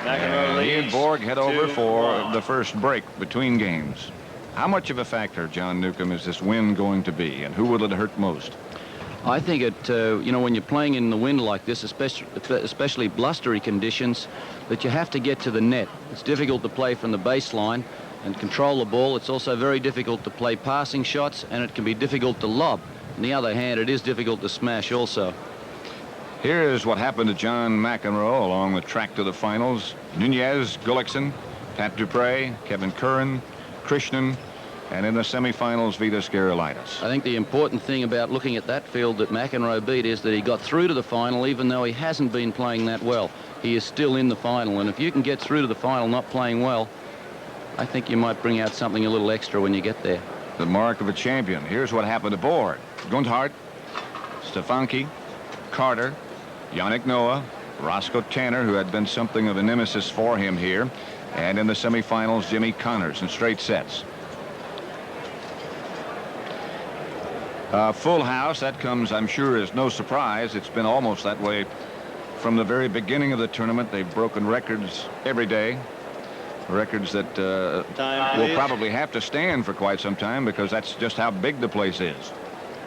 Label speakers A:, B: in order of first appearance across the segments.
A: And he and Borg head over for the first break between games. How much of a factor, John Newcomb, is this wind going to be, and who will it hurt most?
B: I think it, you know, when you're playing in the wind like this, especially blustery conditions, that you have to get to the net. It's difficult to play from the baseline and control the ball. It's also very difficult to play passing shots, and it can be difficult to lob. On the other hand, it is difficult to smash also.
A: Here's what happened to John McEnroe along the track to the finals. Nunez, Gullikson, Pat Dupre, Kevin Curran, Krishnan, and in the semifinals, Vitas Gerulaitis.
B: I think the important thing about looking at that field that McEnroe beat is that he got through to the final even though he hasn't been playing that well. He is still in the final, and if you can get through to the final not playing well, I think you might bring out something a little extra when you get there.
A: The mark of a champion. Here's what happened to Borg. Gundhart, Stefanki, Carter, Yannick Noah, Roscoe Tanner, who had been something of a nemesis for him here, and in the semifinals, Jimmy Connors in straight sets. Full house, that comes, I'm sure, as no surprise. It's been almost that way from the very beginning of the tournament. They've broken records every day, records that will probably have to stand for quite some time because that's just how big the place is.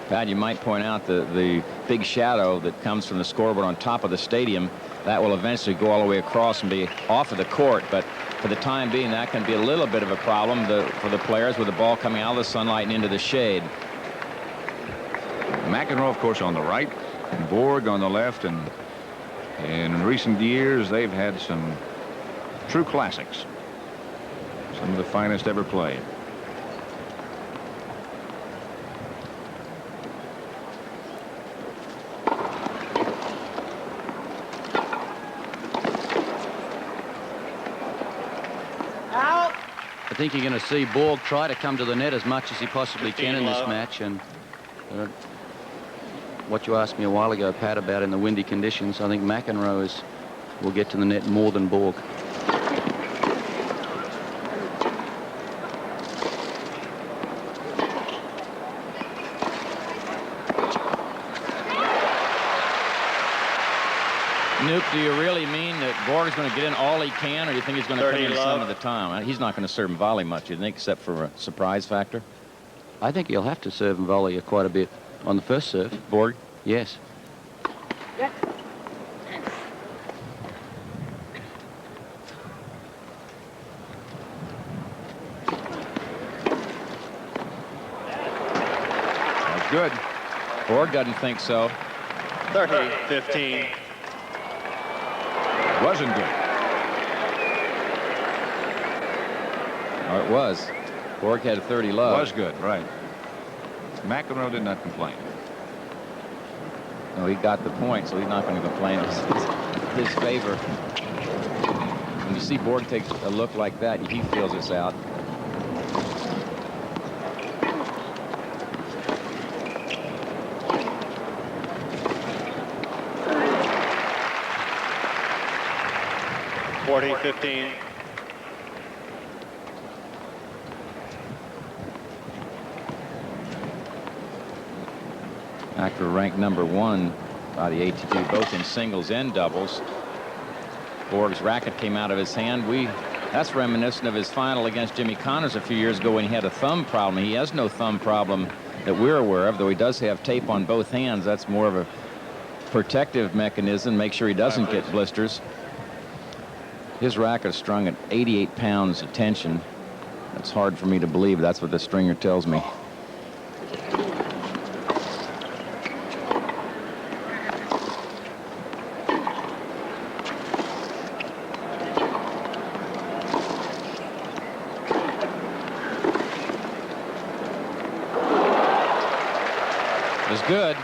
C: Pat, you might point out the big shadow that comes from the scoreboard on top of the stadium. That will eventually go all the way across and be off of the court, but for the time being, that can be a little bit of a problem for the players with the ball coming out of the sunlight and into the shade.
A: McEnroe, of course, on the right, and Borg on the left, and in recent years, they've had some true classics. Some of the finest ever played.
B: I think you're going to see Borg try to come to the net as much as he possibly can in this match. And what you asked me a while ago, Pat, about in the windy conditions, I think McEnroe will get to the net more than Borg.
C: Nuke, do you really mean that Borg's going to get in all he can, or do you think he's going to come in some of the time? He's not going to serve and volley much, you think, except for a surprise factor?
B: I think he'll have to serve and volley quite a bit on the first serve.
C: Borg?
B: Yes.
D: Yeah.
A: That's good.
C: Borg doesn't think so.
E: 30-15.
A: Wasn't good.
C: Oh, it was. Borg had 30 love.
A: Was good, right. McEnroe did not complain.
C: No, he got the point, so he's not going to complain. It's his favor. When you see Borg take a look like that, he feels it's out.
E: $40-15.
C: After ranked #1 by the ATP, both in singles and doubles. Borg's racket came out of his hand. That's reminiscent of his final against Jimmy Connors a few years ago when he had a thumb problem. He has no thumb problem that we're aware of, though he does have tape on both hands. That's more of a protective mechanism, make sure he doesn't get blisters. His racket is strung at 88 pounds of tension. That's hard for me to believe. That's what the stringer tells me. It's good.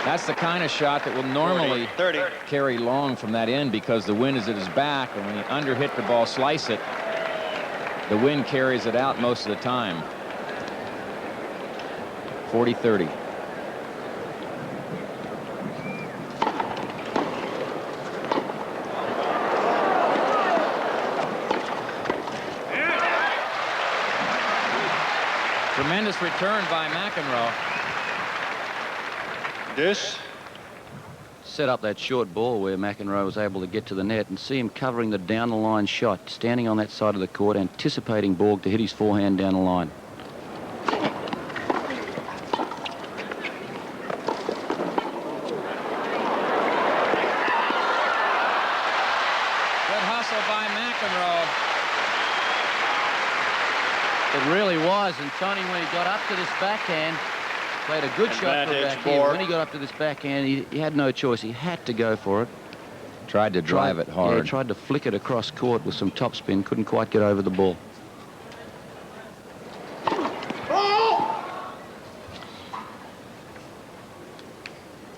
C: That's the kind of shot that will normally
E: 30.
C: carry long from that end because the wind is at his back, and when you underhit the ball, slice it, the wind carries it out most of the time. 40-30. Tremendous return by McEnroe.
E: Deuce.
B: set up that short ball where McEnroe was able to get to the net, and see him covering the down-the-line shot, standing on that side of the court, anticipating Borg to hit his forehand down the line.
C: Good hustle by McEnroe.
B: It really was, and Tony, when he got up to this backhand, played a good shot for back here. When he got up to this backhand, he had no choice. He had to go for it.
C: Tried to drive it hard.
B: Yeah, he tried to flick it across court with some topspin. Couldn't quite get over the ball.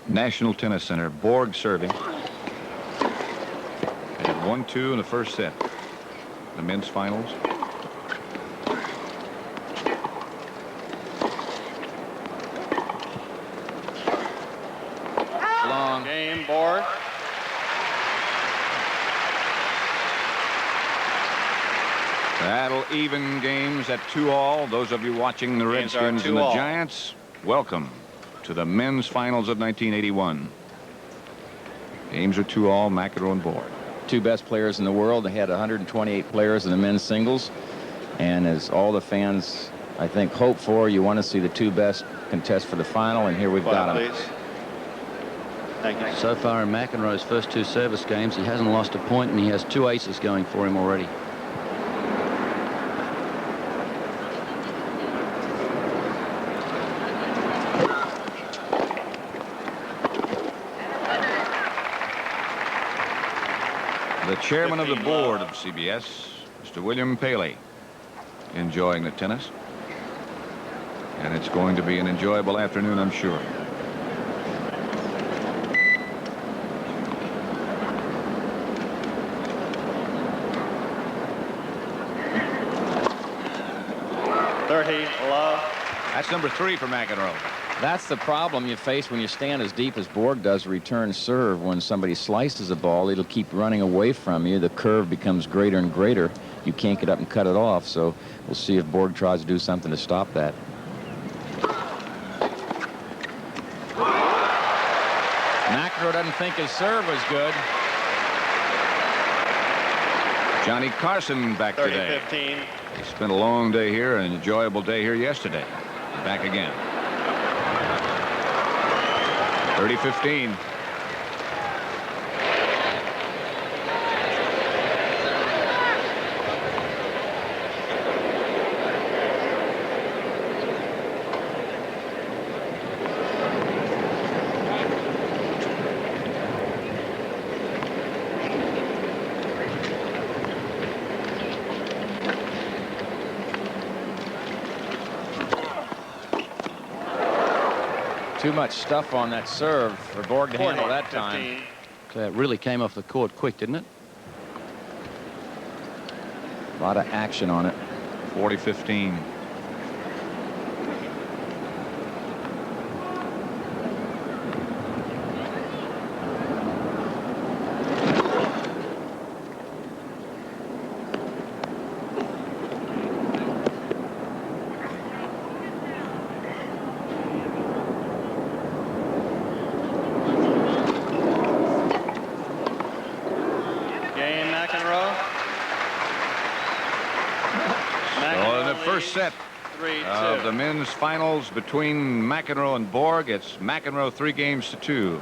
A: National Tennis Center, Borg serving. At 1-2 in the first set. The men's finals.
C: Long.
E: Game, Borg.
A: That'll even games at 2-all. Those of you watching the
E: Games are
A: Redskins and the
E: 2-all.
A: Giants, welcome to the men's finals of 1981. Games are 2-all, McEnroe and Borg.
C: Two best players in the world. They had 128 players in the men's singles. And as all the fans, I think, hope for, you want to see the two best contest for the final, and here we've got them.
E: Please. Thank you.
B: So far in McEnroe's first two service games, he hasn't lost a point, and he has two aces going for him already.
A: The chairman of the board of CBS, Mr. William Paley, enjoying the tennis. And it's going to be an enjoyable afternoon, I'm sure.
E: Love.
A: That's number 3 for McEnroe.
C: That's the problem you face when you stand as deep as Borg does return serve. When somebody slices a ball, it'll keep running away from you. The curve becomes greater and greater. You can't get up and cut it off. So we'll see if Borg tries to do something to stop that. McEnroe doesn't think his serve was good.
A: Johnny Carson back today.
E: 30-15.
A: He spent a long day here, an enjoyable day here yesterday. Back again. 30-15.
C: Too much stuff on that serve for Borg to handle that time.
B: So it really came off the court quick, didn't it?
C: A lot of action on it.
A: 40-15. First set of the men's finals between McEnroe and Borg. It's McEnroe 3-2.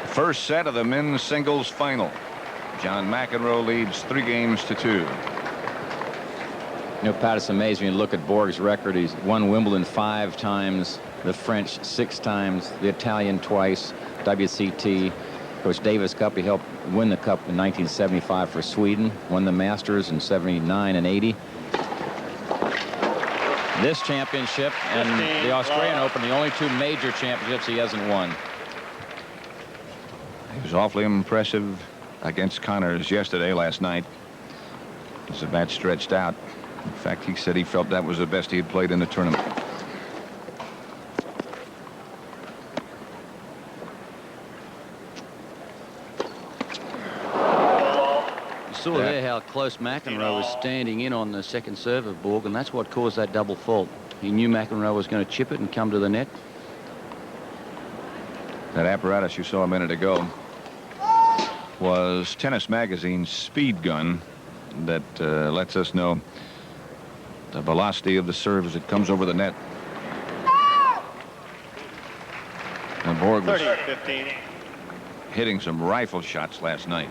A: First set of the men's singles final. John McEnroe leads 3-2.
C: You know, Pat, it's amazing when you look at Borg's record. He's won Wimbledon 5 times, the French 6 times, the Italian twice, WCT. Of course, Davis Cup, he helped win the Cup in 1975 for Sweden, won the Masters in 79 and 80. This championship and the Australian Open, the only 2 major championships he hasn't won.
A: He was awfully impressive against Connors last night. As the bat stretched out. In fact, he said he felt that was the best he had played in the tournament.
B: Saw there how close McEnroe was standing in on the second serve of Borg, and that's what caused that double fault. He knew McEnroe was going to chip it and come to the net.
A: That apparatus you saw a minute ago was Tennis Magazine's speed gun that lets us know the velocity of the serve as it comes over the net. And Borg was
E: 30-15.
A: hitting some rifle shots last night.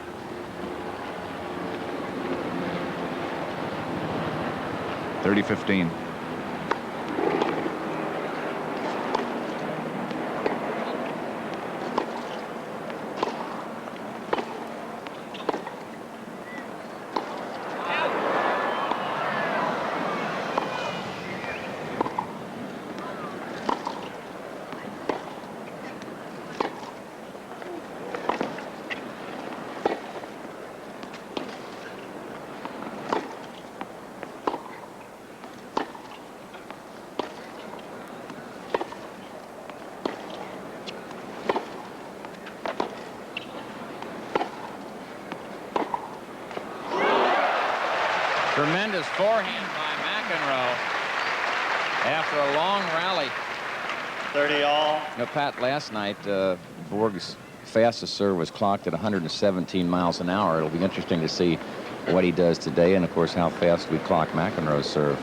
A: (30-15).
C: Tremendous forehand by McEnroe after a long rally.
E: 30 all.
C: Now, Pat, last night, Borg's fastest serve was clocked at 117 miles an hour. It'll be interesting to see what he does today and, of course, how fast we clock McEnroe's serve.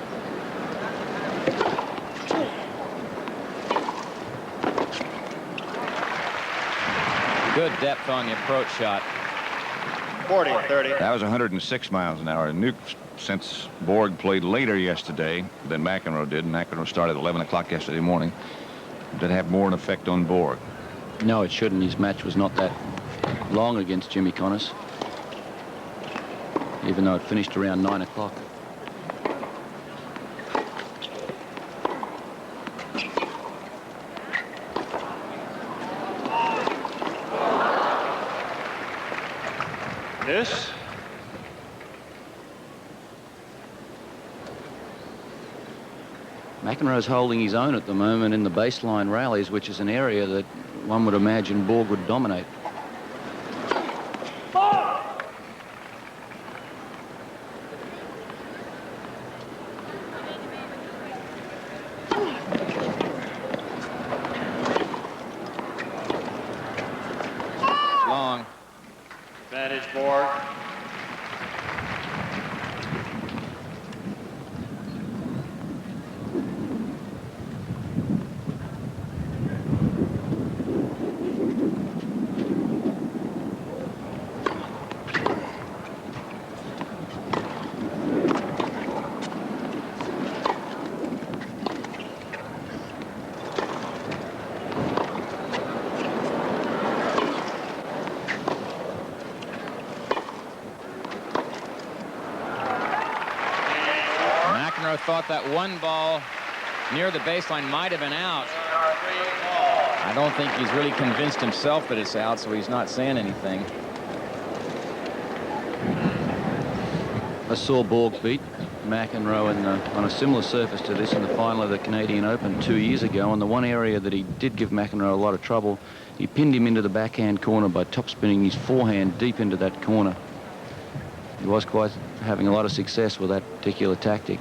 C: Good depth on the approach shot.
E: 40-30.
A: That was 106 miles an hour. Nuke, since Borg played later yesterday than McEnroe did, McEnroe started at 11 o'clock yesterday morning, did have more an effect on Borg.
B: No, it shouldn't. His match was not that long against Jimmy Connors, even though it finished around 9 o'clock.
E: This.
B: McEnroe's holding his own at the moment in the baseline rallies, which is an area that one would imagine Borg would dominate.
C: Long.
E: Advantage Borg.
C: Thought that one ball near the baseline might have been out. I don't think he's really convinced himself that it's out, so he's not saying anything.
B: I saw Borg beat McEnroe on a similar surface to this in the final of the Canadian Open 2 years ago. And the one area that he did give McEnroe a lot of trouble, he pinned him into the backhand corner by topspinning his forehand deep into that corner. He was quite having a lot of success with that particular tactic.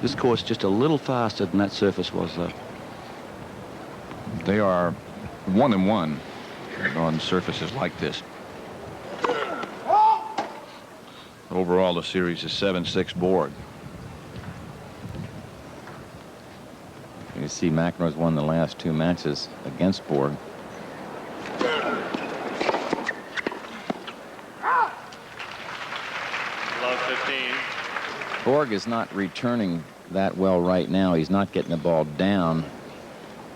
B: This course just a little faster than that surface was, though.
A: They are 1-1 on surfaces like this. Overall, the series is 7-6 Borg.
C: You see McEnroe's won the last 2 matches against Borg.
E: Love 15.
C: Borg is not returning that well right now. He's not getting the ball down.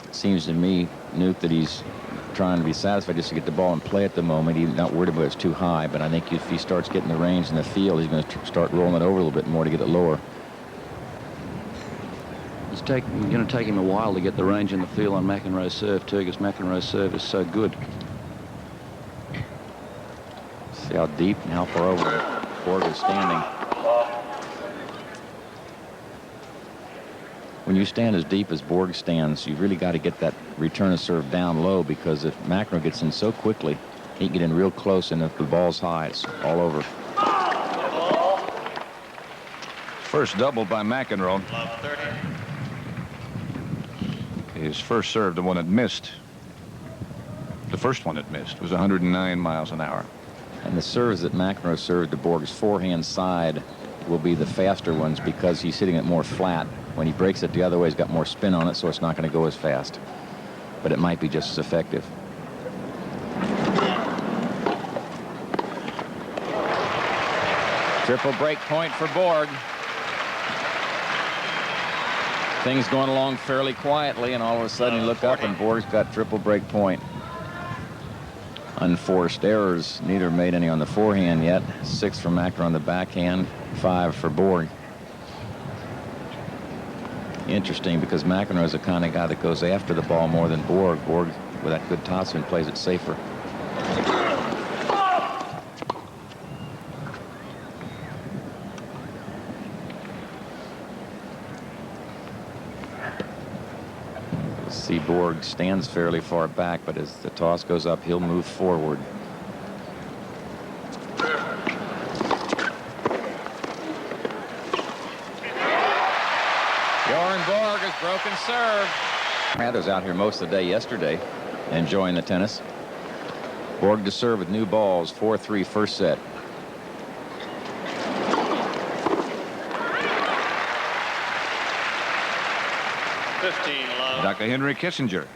C: It seems to me, Nuke, that he's trying to be satisfied just to get the ball in play at the moment. He's not worried about it's too high, but I think if he starts getting the range in the field, he's going to start rolling it over a little bit more to get it lower.
B: It's going to take him a while to get the range in the field on McEnroe's serve, too, because McEnroe's serve is so good.
C: See how deep and how far over Borg is standing. When you stand as deep as Borg stands, you've really got to get that return of serve down low, because if McEnroe gets in so quickly, he can get in real close, and if the ball's high, it's all over.
A: First double by McEnroe.
E: Love 30.
A: His first serve, the one that missed, the first one that missed, was 109 miles an hour.
C: And the serves that McEnroe served to Borg's forehand side will be the faster ones because he's hitting it more flat. When he breaks it the other way, he's got more spin on it, so it's not going to go as fast. But it might be just as effective. Triple break point for Borg. Things going along fairly quietly, and all of a sudden you look up and Borg's got triple break point. Unforced errors. Neither made any on the forehand yet. 6 for McEnroe on the backhand. 5 for Borg. Interesting because McEnroe is the kind of guy that goes after the ball more than Borg. Borg, with that good topspin, plays it safer. See, Borg stands fairly far back, but as the toss goes up, he'll move forward. Bjorn Borg has broken serve. Brad was out here most of the day yesterday enjoying the tennis. Borg to serve with new balls, 4-3 first set.
A: Dr. Henry Kissinger.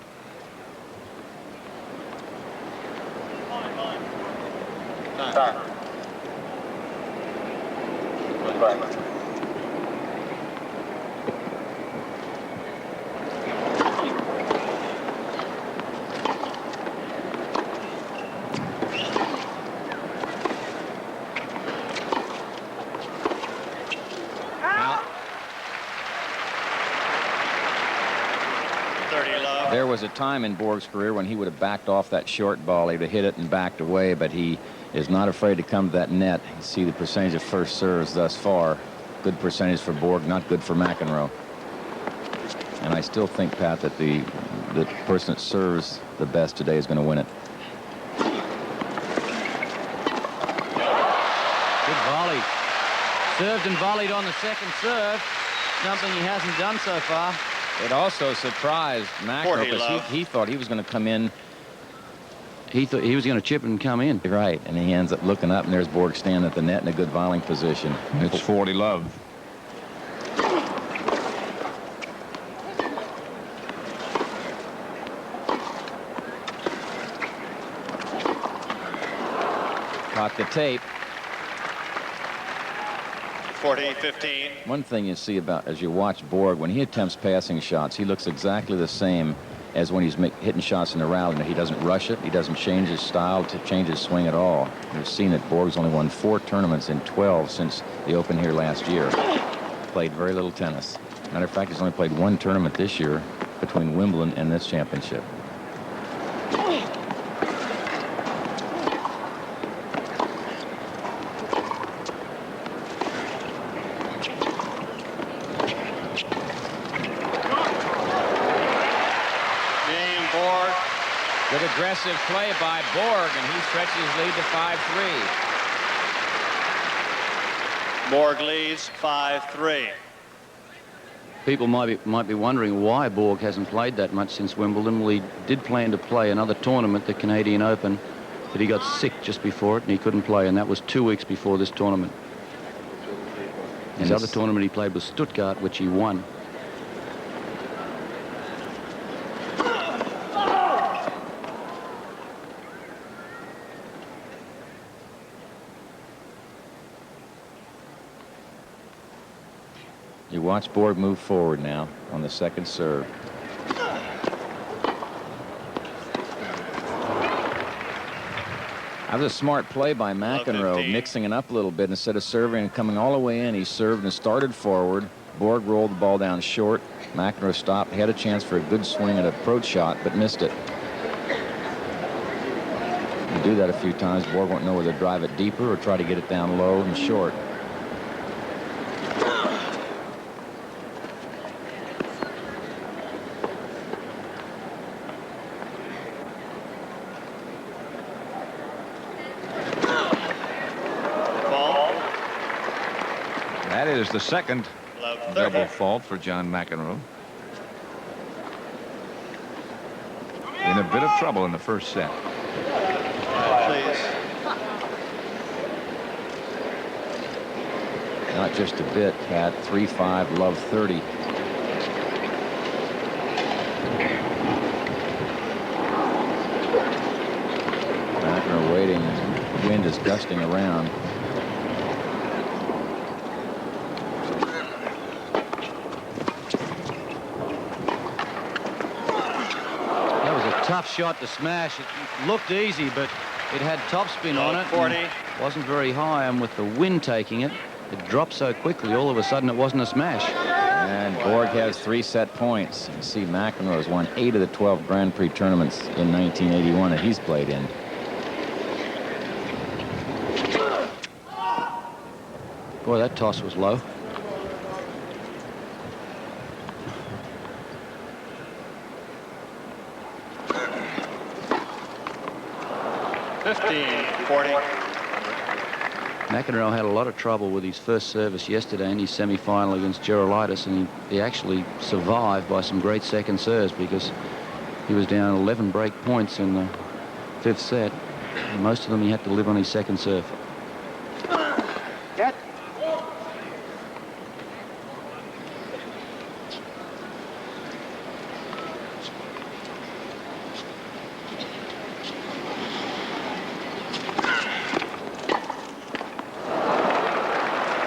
C: There was a time in Borg's career when he would have backed off that short ball. He would have hit it and backed away, but he is not afraid to come to that net. You see the percentage of first serves thus far. Good percentage for Borg, not good for McEnroe. And I still think, Pat, that the person that serves the best today is going to win it.
B: Good volley. Served and volleyed on the second serve. Something he hasn't done so far.
C: It also surprised McEnroe because he thought he was going to come in.
B: He thought he was going to chip and come in.
C: Right, and he ends up looking up, and there's Borg standing at the net in a good volleying position.
A: It's 40 love.
C: Caught the tape.
E: 40-15.
C: One thing you see about as you watch Borg, when he attempts passing shots, he looks exactly the same as when he's hitting shots in the rally. He doesn't rush it. He doesn't change his style to change his swing at all. We've seen that Borg's only won 4 tournaments in 12 since the Open here last year. Played very little tennis. Matter of fact, he's only played 1 tournament this year between Wimbledon and this championship. Good aggressive play by Borg, and he stretches his lead to 5-3.
E: Borg leads 5-3.
B: People might be wondering why Borg hasn't played that much since Wimbledon. Well, he did plan to play another tournament, the Canadian Open, but he got sick just before it, and he couldn't play, and that was 2 weeks before this tournament. His other tournament he played was Stuttgart, which he won.
C: You watch Borg move forward now on the second serve. That was a smart play by McEnroe, mixing it up a little bit. Instead of serving and coming all the way in, he served and started forward. Borg rolled the ball down short. McEnroe stopped, had a chance for a good swing at an approach shot, but missed it. You do that a few times, Borg won't know whether to drive it deeper or try to get it down low and short.
A: That is the second double fault for John McEnroe. bit of trouble in the first set.
E: Please.
C: Not just a bit, Pat. 3-5, love 30. McEnroe waiting. Wind is gusting around.
B: That was a tough shot to smash. It looked easy, but it had topspin on it.
E: 40.
B: Wasn't very high, and with the wind taking it, it dropped so quickly, all of a sudden it wasn't a smash.
C: And Borg has 3 set points. You see McEnroe has won 8 of the 12 Grand Prix tournaments in 1981 that he's played in.
B: Boy, that toss was low. McEnroe had a lot of trouble with his first service yesterday in his semi-final against Gerolaitis, and he actually survived by some great second serves because he was down 11 break points in the 5th set. And most of them he had to live on his second serve.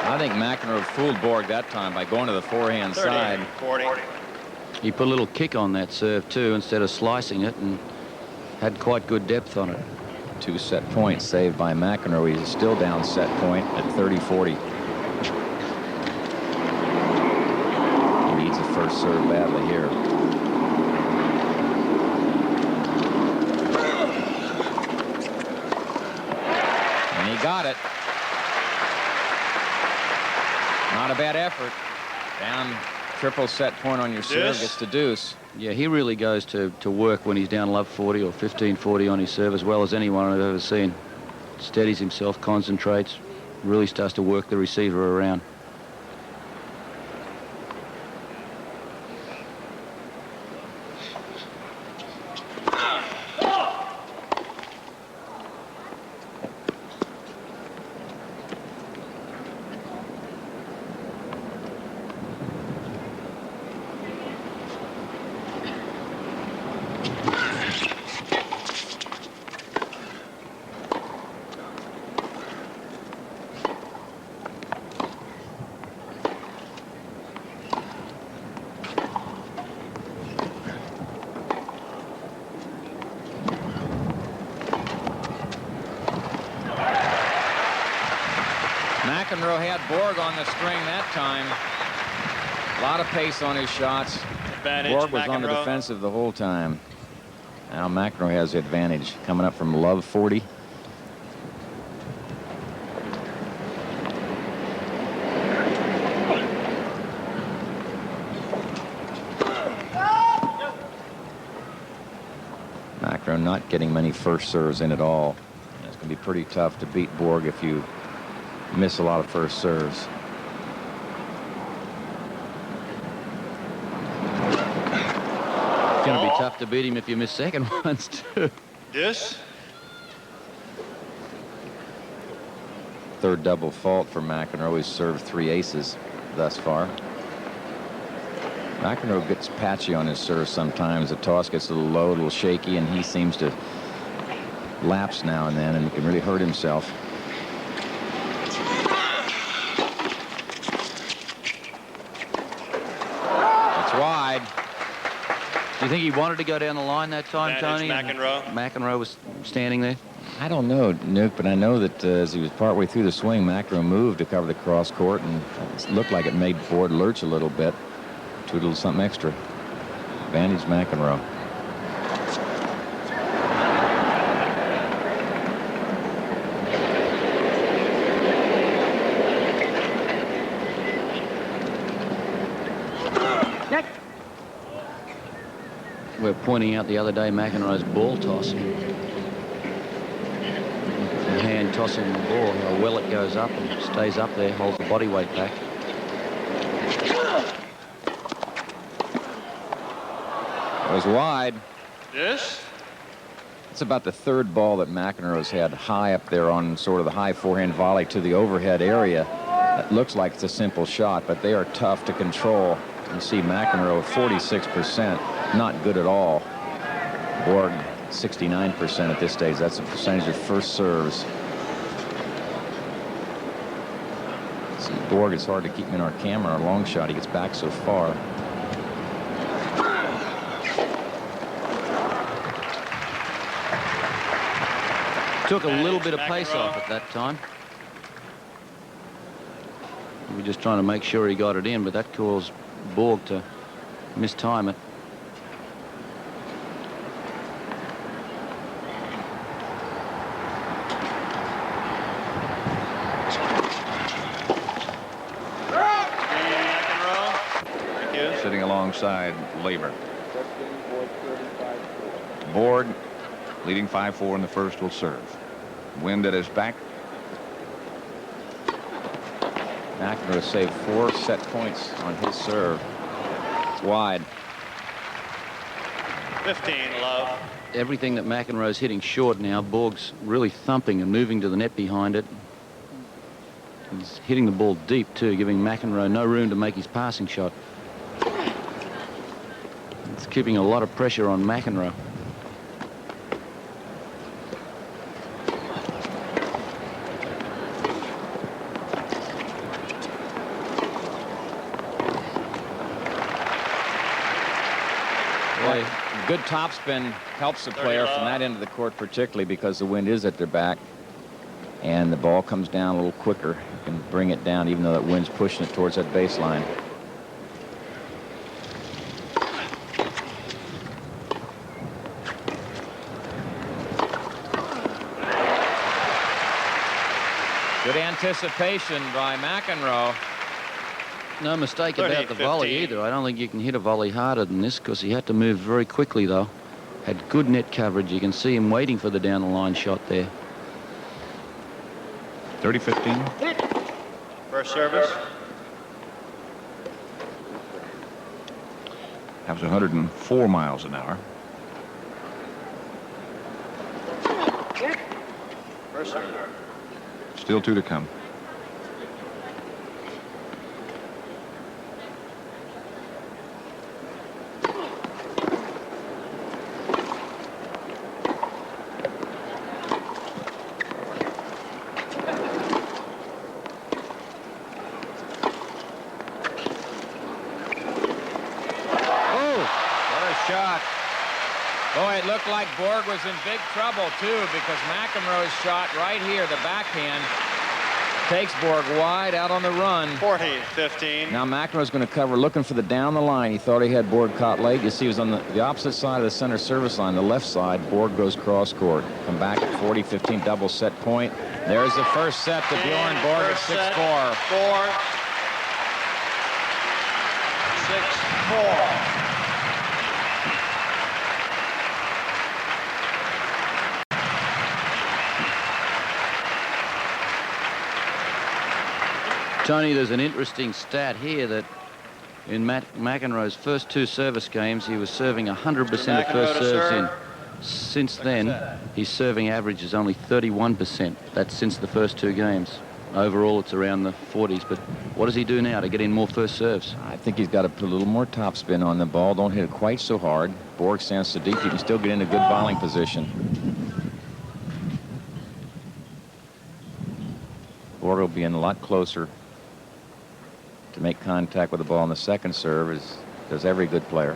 C: I think McEnroe fooled Borg that time by going to the forehand
E: 30,
C: side.
E: 40.
B: He put a little kick on that serve too instead of slicing it, and had quite good depth on it.
C: 2 set points saved by McEnroe. He's still down set point at 30-40. He needs a first serve badly here. And he got it. Not a bad effort. Down triple set point on your serve, gets to deuce.
B: Yeah, he really goes to work when he's down love 40 or 15-40 on his serve as well as anyone I've ever seen. Steadies himself, concentrates, really starts to work the receiver around.
C: McEnroe had Borg on the string that time. A lot of pace on his shots.
E: Advantage,
C: Borg was on the
E: McEnroe.
C: defensive the whole time. Now McEnroe has the advantage coming up from love 40. McEnroe not getting many first serves in at all. It's going to be pretty tough to beat Borg if you miss a lot of first serves.
B: It's going to be tough to beat him if you miss second ones too.
E: Deuce.
C: Third double fault for McEnroe. He's served 3 aces thus far. McEnroe gets patchy on his serve sometimes. The toss gets a little low, a little shaky, and he seems to lapse now and then, and he can really hurt himself. It's wide.
B: Do you think he wanted to go down the line that time,
E: Advantage,
B: Tony?
E: McEnroe.
B: McEnroe was standing there.
C: I don't know, Nuke, but I know that as he was partway through the swing, McEnroe moved to cover the cross court, and it looked like it made Borg lurch a little bit. To a little something extra. Advantage McEnroe.
B: We were pointing out the other day McEnroe's ball toss. The hand tossing the ball, how well it goes up and stays up there, holds the body weight back.
C: It was wide.
E: Deuce.
C: That's about the third ball that McEnroe's had high up there on sort of the high forehand volley to the overhead area. It looks like it's a simple shot, but they are tough to control. You see McEnroe 46%, not good at all. Borg 69% at this stage. That's a percentage of first serves. See, Borg, it's hard to keep him in our camera. A long shot, he gets back so far.
B: Took a little bit of pace off at that time. We were just trying to make sure he got it in, but that caused Borg to mistime it.
A: Sitting alongside Labor. Borg, leading 5-4 in the first, will serve. Wind at his back.
C: McEnroe saved 4 set points on his serve. It's wide.
E: 15, love.
B: Everything that McEnroe's hitting short now, Borg's really thumping and moving to the net behind it. He's hitting the ball deep too, giving McEnroe no room to make his passing shot. It's keeping a lot of pressure on McEnroe.
C: Good topspin helps the player from that end of the court, particularly because the wind is at their back and the ball comes down a little quicker. You can bring it down even though that wind's pushing it towards that baseline. Good anticipation by McEnroe.
B: No mistake about the volley either. I don't think you can hit a volley harder than this because he had to move very quickly, though. Had good net coverage. You can see him waiting for the down-the-line shot there.
A: 30-15.
E: First service.
A: That was 104 miles an hour.
E: First service.
A: Still 2 to come.
C: Boy, it looked like Borg was in big trouble, too, because McEnroe's shot right here, the backhand, takes Borg wide out on the run.
E: 40-15.
C: Now McEnroe's going to cover, looking for the down the line. He thought he had Borg caught late. You see, he was on the opposite side of the center service line, the left side. Borg goes cross court. Come back at 40-15, double set point. There's the first set to Bjorn Borg at 6-4.
E: 6-4.
B: Tony, there's an interesting stat here that in McEnroe's first 2 service games, he was serving 100% of first serves in. Since then, his serving average is only 31%. That's since the first 2 games. Overall, it's around the 40s. But what does he do now to get in more first serves?
C: I think he's got to put a little more topspin on the ball. Don't hit it quite so hard. Borg stands so deep, you can still get into good volleying position. Borg will be in a lot closer to make contact with the ball on the second serve, as does every good player.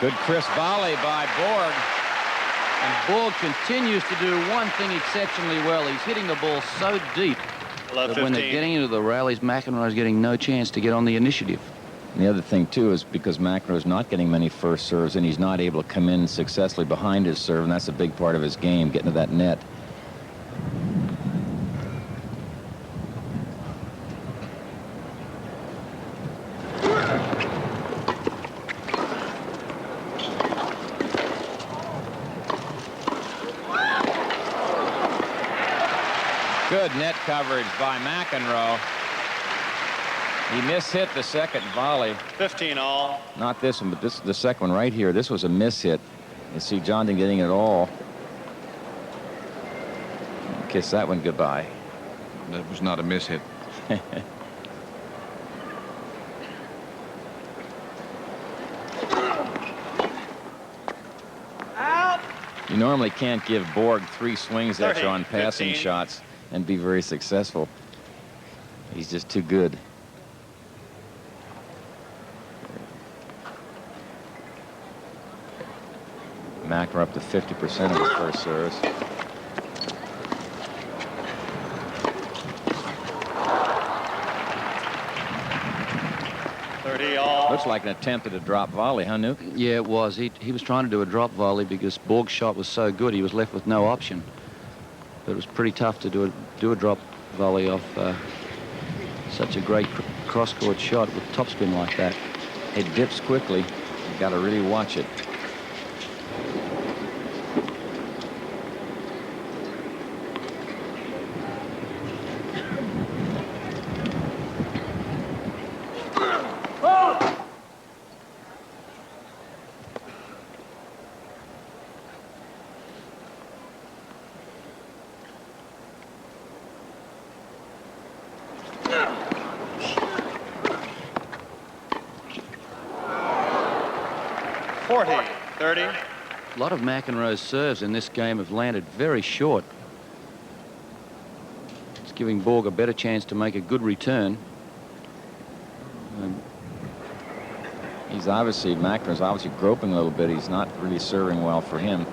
C: Good crisp volley by Borg.
B: And Borg continues to do one thing exceptionally well. He's hitting the ball so deep that when they're getting into the rallies, McEnroe's getting no chance to get on the initiative.
C: And the other thing, too, is because McEnroe's not getting many first serves, and he's not able to come in successfully behind his serve, and that's a big part of his game, getting to that net. Good net coverage by McEnroe. He mishit the second volley.
E: 15 all.
C: Not this one, but the second one right here. This was a mishit. You see John didn't getting it all. Kiss that one goodbye.
A: That was not a mishit.
C: You normally can't give Borg 3 swings extra
E: 30,
C: on passing
E: 15.
C: shots and be very successful. He's just too good. McEnroe up to 50% of his first service. Looks like an attempt at a drop volley, huh, Nuke?
B: Yeah, it was. He was trying to do a drop volley because Borg's shot was so good he was left with no option. But it was pretty tough to do a drop volley off such a great cross-court shot with topspin like that.
C: It dips quickly. You got to really watch it.
B: A lot of McEnroe's serves in this game have landed very short. It's giving Borg a better chance to make a good return.
C: McEnroe's obviously groping a little bit. He's not really serving well for him.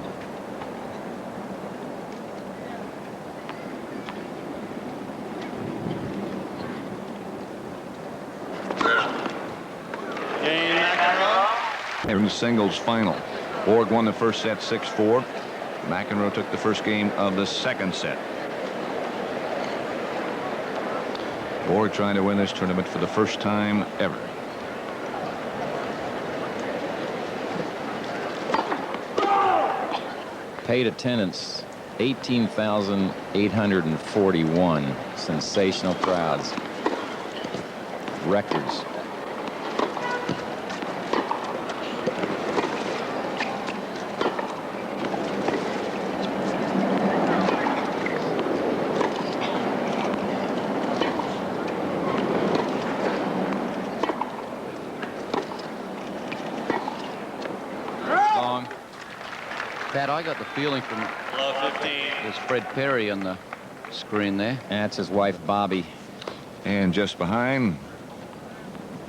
A: In the singles final, Borg won the first set 6-4. McEnroe took the first game of the second set. Borg trying to win this tournament for the first time ever.
C: Paid attendance 18,841. Sensational crowds. Records.
B: Pat, I got the feeling from there's Fred Perry on the screen there.
C: That's his wife, Bobby.
A: And just behind,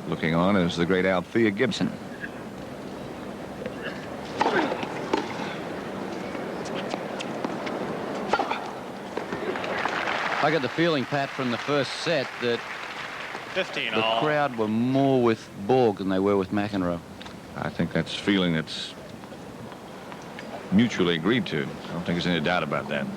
A: looking on, is the great Althea Gibson.
B: I got the feeling, Pat, from the first set that
E: 15
B: the
E: all.
B: crowd were more with Borg than they were with McEnroe.
A: I think that's a feeling that's mutually agreed to. I don't think there's any doubt about that.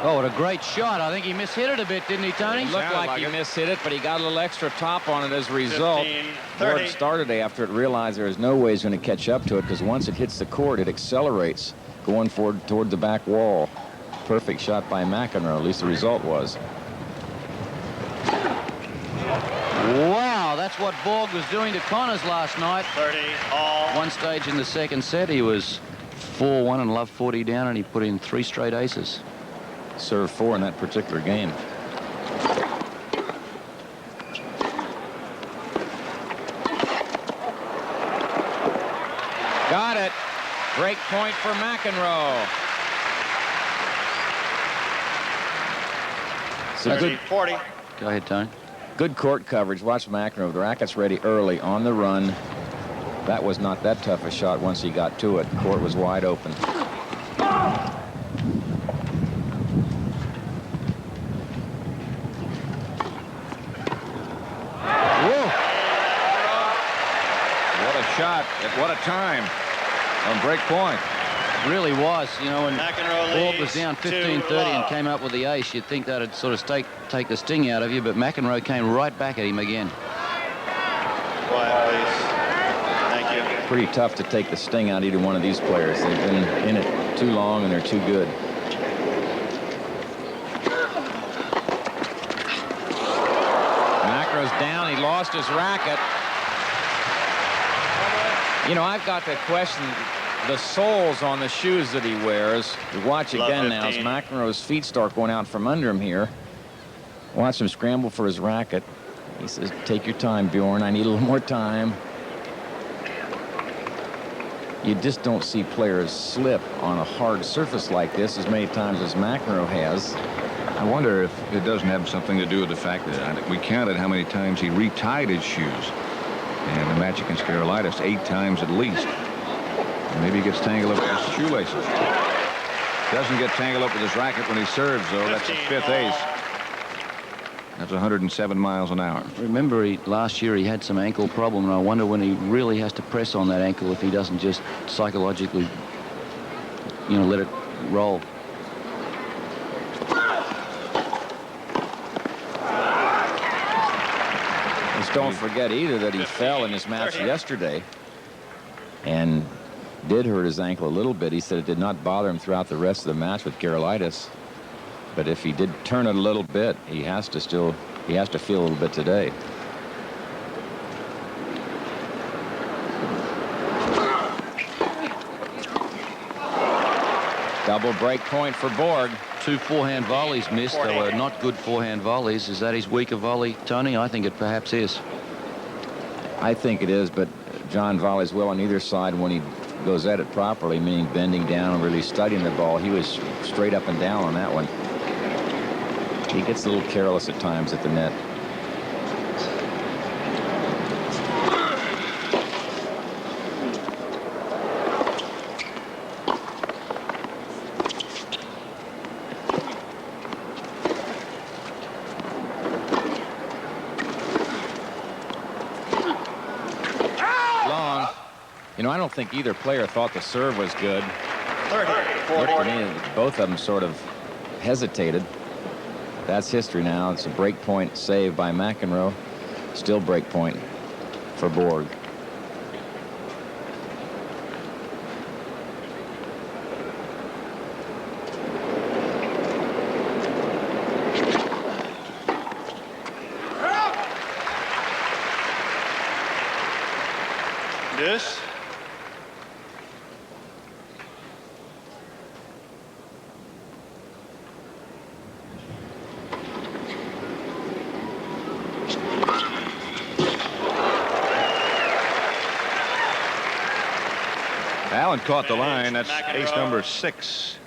B: Oh, what a great shot. I think he mishit it a bit, didn't he, Tony?
C: It looked like he mishit it, but he got a little extra top on it as a result.
E: 15,
C: Borg
E: 30.
C: started after it realized there is no way he's going to catch up to it, because once it hits the court, it accelerates going forward toward the back wall. Perfect shot by McEnroe, at least the result was.
B: Wow, that's what Borg was doing to Connors last night.
E: 30 all.
B: One stage in the second set, he was 4-1 and love 40 down, and he put in 3 straight aces.
C: Served 4 in that particular game. Got it. Break point for McEnroe. So
E: 30, 40.
B: Go ahead, Tony.
C: good court coverage. Watch McEnroe. The racket's ready early on the run. That was not that tough a shot once he got to it. The court was wide open.
A: Shot at what a time on break point.
B: Really was, you know, when
E: McEnroe
B: Borg was
E: leads
B: down 15-30 and came up with the ace, you'd think that'd sort of take the sting out of you, but McEnroe came right back at him again.
E: Quiet, please. Thank you.
C: pretty tough to take the sting out of either one of these players. They've been in it too long and they're too good. McEnroe's down. He lost his racket. You know, I've got to question the soles on the shoes that he wears. You watch again now as McEnroe's feet start going out from under him here. Watch him scramble for his racket. He says, take your time, Bjorn. I need a little more time. You just don't see players slip on a hard surface like this as many times as McEnroe has.
A: I wonder if it doesn't have something to do with the fact that we counted how many times he retied his shoes. And the match against Carolitis 8 times at least. And maybe he gets tangled up with his shoelaces. Doesn't get tangled up with his racket when he serves, though. That's his 5th ace. That's 107 miles an hour.
B: Remember, last year he had some ankle problem, and I wonder when he really has to press on that ankle if he doesn't just psychologically, you know, let it roll.
C: Just don't forget either that he fell in his match yesterday and did hurt his ankle a little bit. He said it did not bother him throughout the rest of the match with Carolitis. But if he did turn it a little bit, he has to feel a little bit today. Double break point for Borg.
B: 2 forehand volleys missed. They were not good forehand volleys. Is that his weaker volley, Tony? I think it perhaps is.
C: I think it is, but John volleys well on either side when he goes at it properly, meaning bending down and really studying the ball. He was straight up and down on that one. He gets a little careless at times at the net. Long. You know, I don't think either player thought the serve was good.
E: 30,
C: Looked to me, both of them sort of hesitated. That's history now. It's a break point save by McEnroe. Still break point for Borg.
E: This.
A: Allen caught the line. That's ace number 6.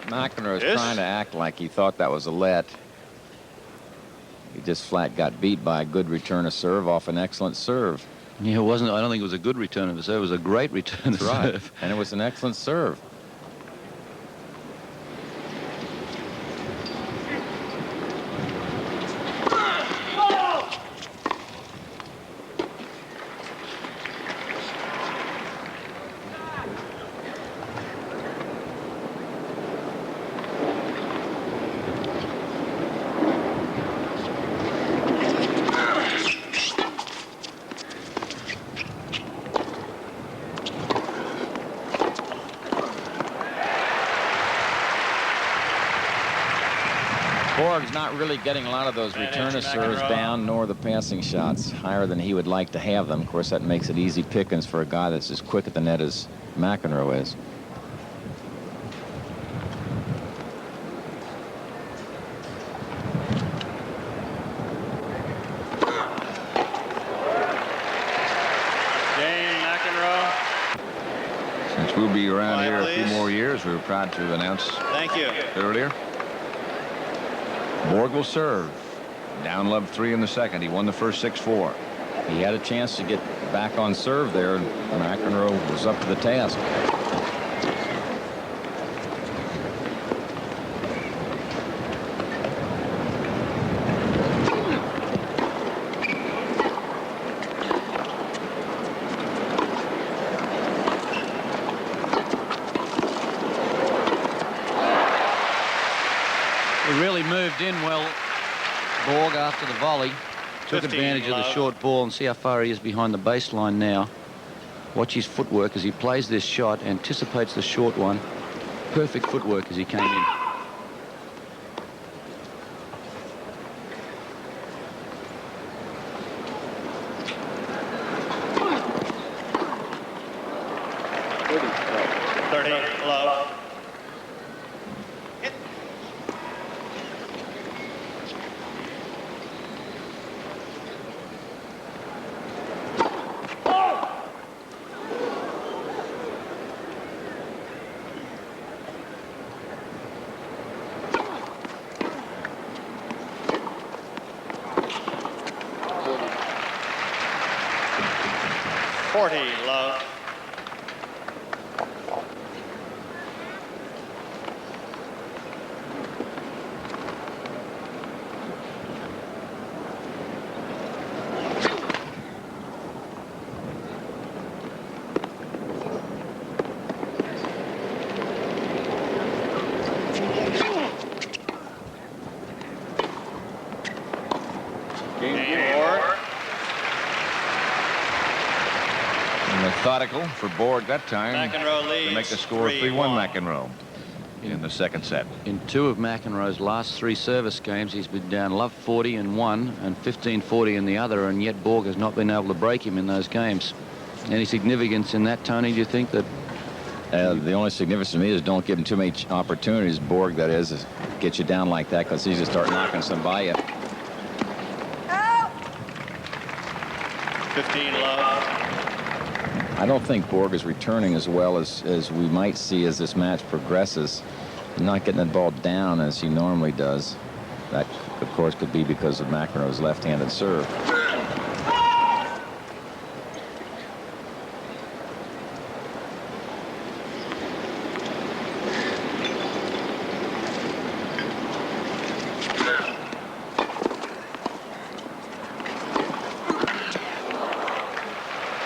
C: McEnroe is trying to act like he thought that was a let. He just flat got beat by a good return of serve off an excellent serve.
B: Yeah, it wasn't. I don't think it was a good return of a serve. It was a great return of serve.
C: And it was an excellent serve. Borg's not really getting a lot of those return of serves down, nor the passing shots higher than he would like to have them. Of course, that makes it easy pickings for a guy that's as quick at the net as McEnroe is.
A: Since we'll be around here a few more years, we were proud to announce earlier. Borg will serve. Down love 3 in the second. He won the first 6-4.
C: He had a chance to get back on serve there, and McEnroe was up to the task.
B: Borg after the volley. Took
E: 15
B: advantage of the
E: love.
B: short ball, and see how far he is behind the baseline now. Watch his footwork as he plays this shot, anticipates the short one. Perfect footwork as he came in.
E: Love. Love.
A: Methodical for Borg that time.
E: McEnroe leads
A: To make the score 3-1
E: 3-1.
A: McEnroe in the second set.
B: In 2 of McEnroe's last 3 service games, he's been down love 40 in one and 15-40 in the other, and yet Borg has not been able to break him in those games. Any significance in that, Tony? Do you think that?
C: The only significance to me is don't give him too many opportunities. Borg, that is get you down like that, because he's going to start knocking some by you.
E: 15 love.
C: I don't think Borg is returning as well as we might see as this match progresses. He's not getting the ball down as he normally does. That, of course, could be because of McEnroe's left-handed serve.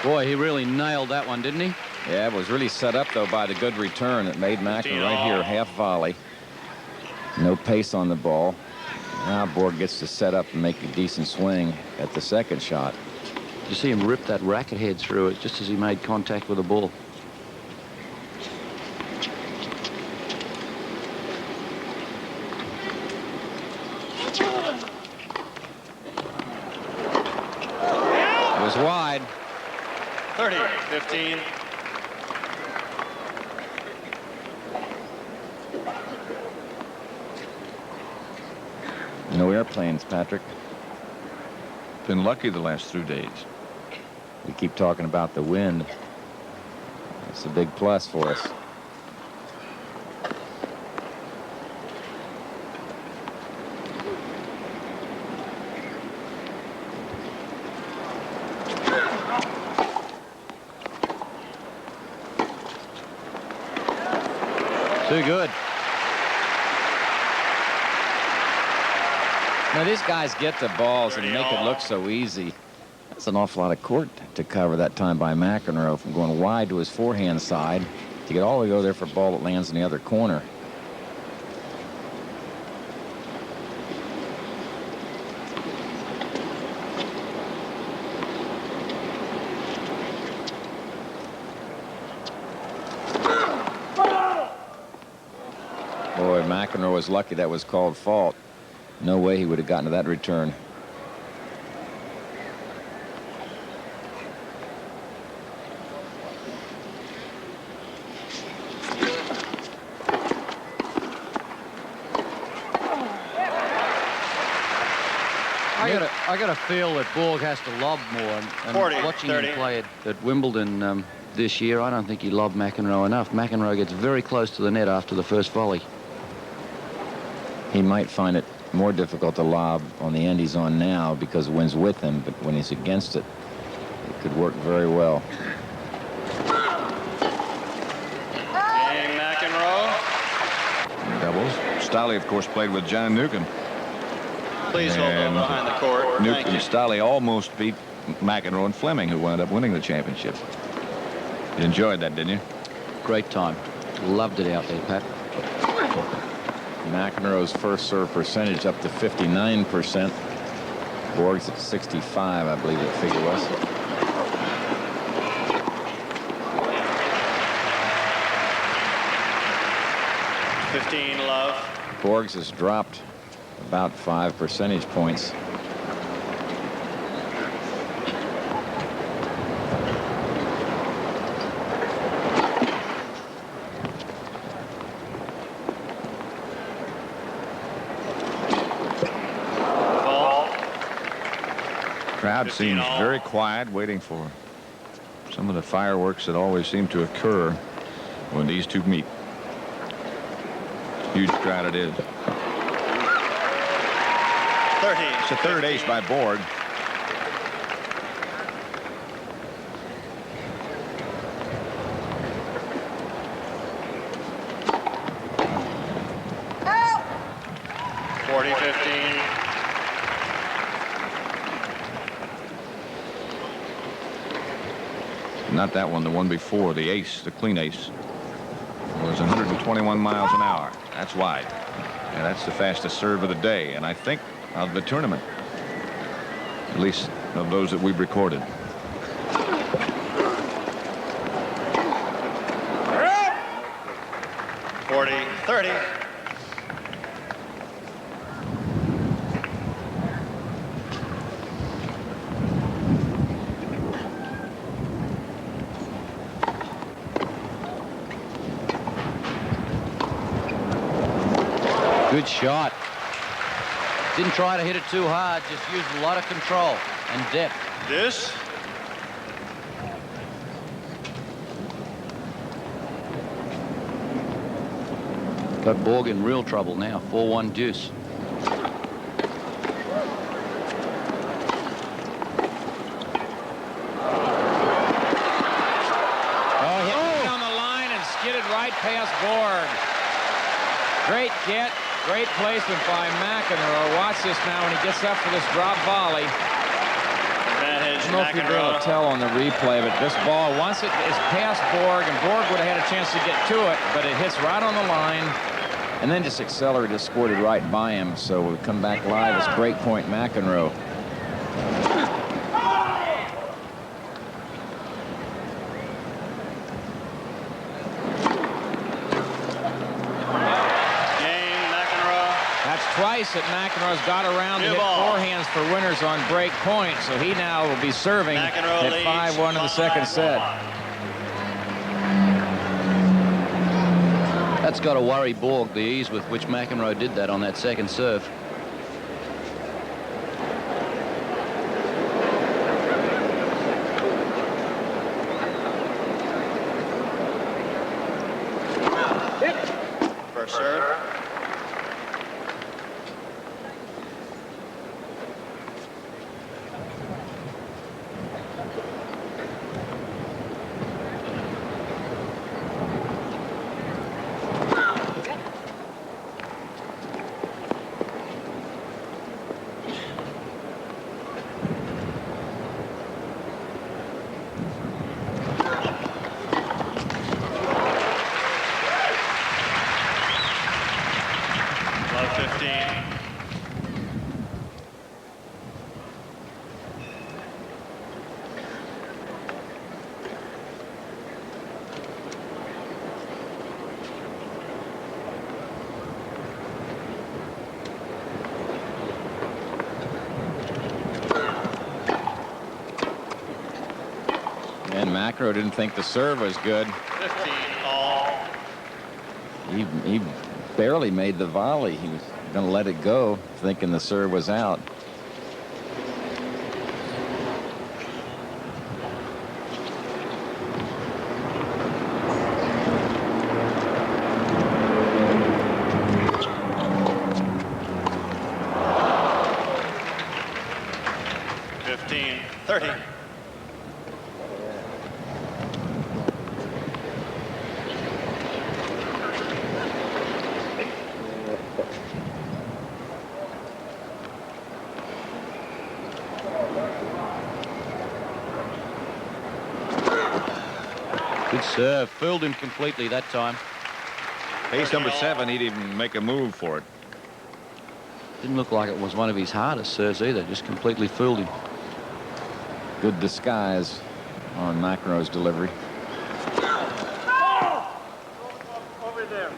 B: Boy, he really nailed that one, didn't he?
C: Yeah, it was really set up, though, by the good return. It made McEnroe right here, half volley. No pace on the ball. Now Borg gets to set up and make a decent swing at the second shot.
B: You see him rip that racket head through it just as he made contact with the ball.
C: It was wide.
E: 30-15.
C: No airplanes, Patrick.
A: Been lucky the last 3 days.
C: We keep talking about the wind. It's a big plus for us.
B: Too good.
C: Now, these guys get the balls and make it look so easy. That's an awful lot of court to cover that time by McEnroe, from going wide to his forehand side to get all the way go there for a ball that lands in the other corner. Boy, McEnroe was lucky that was called fault. No way he would have gotten to that return.
B: I got to feel that Borg has to lob more. And
E: 40,
B: watching
E: 30.
B: him play at Wimbledon this year, I don't think he lobbed McEnroe enough. McEnroe gets very close to the net after the first volley.
C: He might find it more difficult to lob on the end he's on now because the wind's with him, but when he's against it, it could work very well.
E: Game McEnroe.
A: Doubles. Stolle, of course, played with John Newcomb.
E: Please hold on behind the court. Thank
A: Newcomb
E: you.
A: Stolle almost beat McEnroe and Fleming, who wound up winning the championship. You enjoyed that, didn't you?
B: Great time. Loved it out there, Pat.
C: McEnroe's first serve percentage up to 59%. Borg's at 65, I believe the figure was.
E: Love.
C: Borg's has dropped about 5 percentage points.
A: Crowd seems very quiet, waiting for some of the fireworks that always seem to occur when these two meet. Huge crowd it is.
E: 30.
A: It's a third ace by Borg. Not that one, the one before, the ace, the clean ace, was 121 miles an hour. That's wide. And that's the fastest serve of the day, and I think of the tournament, at least of those that we've recorded.
E: .30.
B: Good shot. Didn't try to hit it too hard, just used a lot of control and depth.
E: This.
B: Got Borg in real trouble now. 4-1 deuce.
C: Oh, hit it down the line and skidded right past Borg. Great get. Great placement by McEnroe. Watch this now when he gets up for this drop volley.
E: Advantage,
C: I don't know if you'll be able to tell on the replay, but this ball, once it is past Borg, and Borg would have had a chance to get to it, but it hits right on the line, and then just accelerated, just scored it right by him. So we come back live as breakpoint McEnroe. Twice that McEnroe's got around to hit forehands for winners on break point, so he now will be serving
E: McEnroe
C: at 5-1 in the second set.
B: That's got to worry Borg, the ease with which McEnroe did that on that second serve.
E: First serve.
C: And McEnroe didn't think the serve was good.
E: 15 all.
C: He barely made the volley. He was going to let it go, thinking the serve was out.
B: Good serve. Fooled him completely that time.
A: Ace number 7, he didn't even make a move for it.
B: Didn't look like it was one of his hardest serves either. Just completely fooled him.
C: Good disguise on McEnroe's delivery.
E: Over there.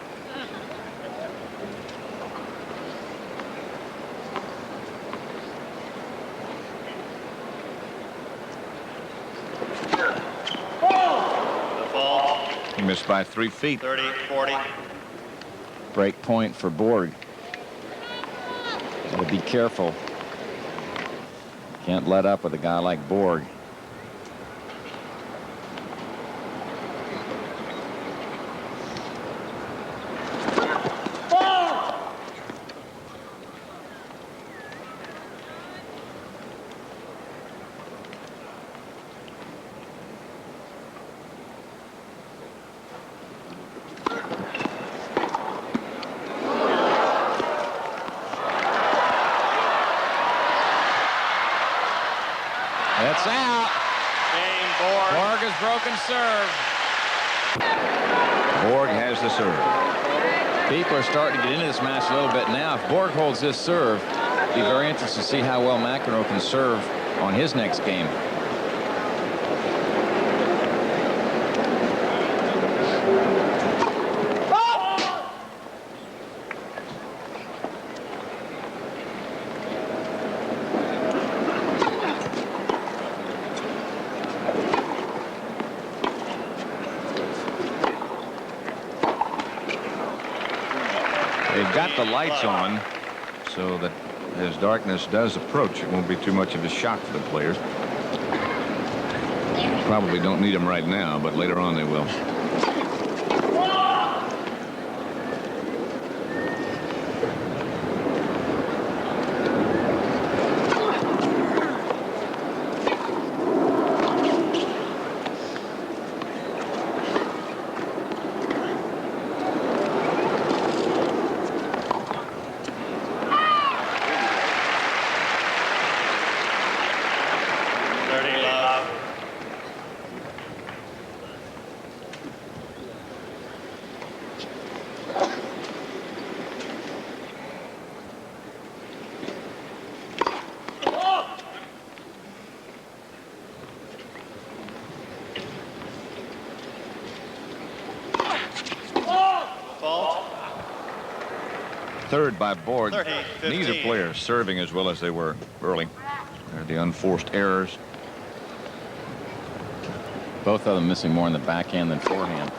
E: Default.
A: He missed by 3 feet.
E: 30-40.
C: Break point for Borg. Gotta be careful. Can't let up with a guy like Borg. It's out.
E: Game Borg.
C: Borg has broken serve.
A: Borg has the serve.
C: People are starting to get into this match a little bit now. If Borg holds this serve, it'll be very interesting to see how well McEnroe can serve on his next game.
A: They've got the lights on so that as darkness does approach, it won't be too much of a shock for the players. Probably don't need them right now, but later on they will. Third by Borg.
E: 30-15.
A: Neither player serving as well as they were early. They're the unforced errors.
C: Both of them missing more in the backhand than forehand.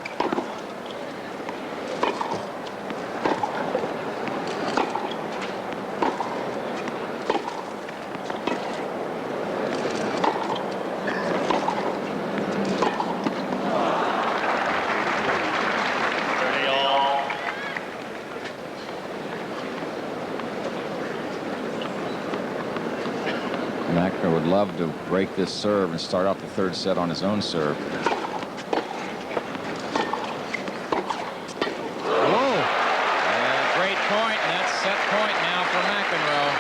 C: McEnroe would love to break this serve and start off the third set on his own serve. Whoa! Great point, and that's set point now for McEnroe.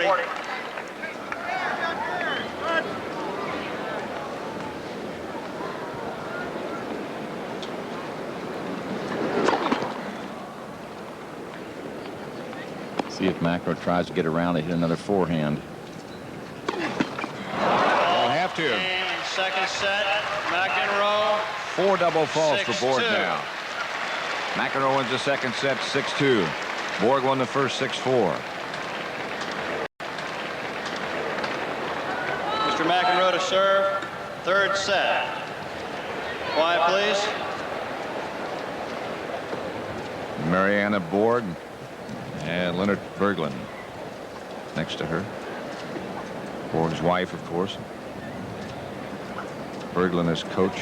E: 30-40.
C: See if McEnroe tries to get around and hit another forehand.
A: They'll have to.
E: Game, second set. McEnroe.
A: 4 double faults for Borg
E: 6-2.
A: now. McEnroe wins the second set 6-2. Borg won the first 6-4.
E: Mr. McEnroe to serve. Third set. Quiet, please.
A: Mariana Borg and Leonard Berglund next to her. Borg's wife, of course. Berglund is coach.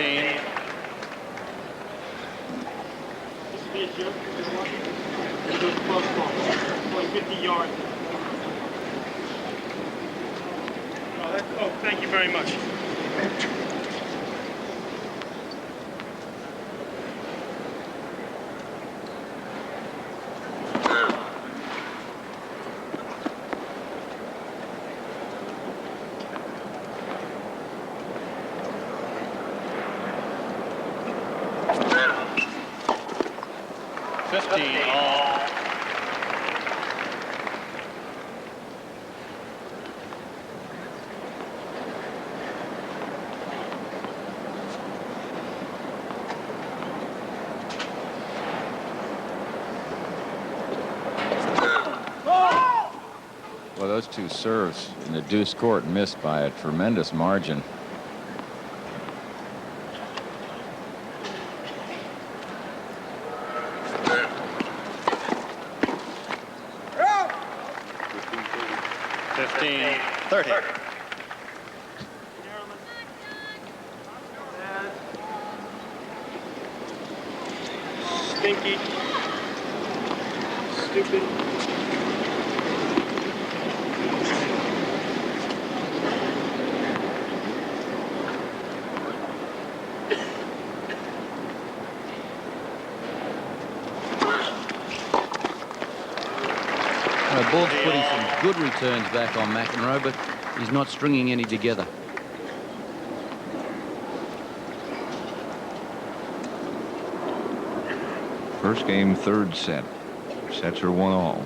E: 15.
D: Only 50 yards. Oh, thank you very much.
E: All.
C: Well, those two serves in the deuce court missed by a tremendous margin.
D: Stinky. Stupid.
B: Borg's putting some good returns back on McEnroe, but he's not stringing any together.
A: First game, third set. Sets are 1-all.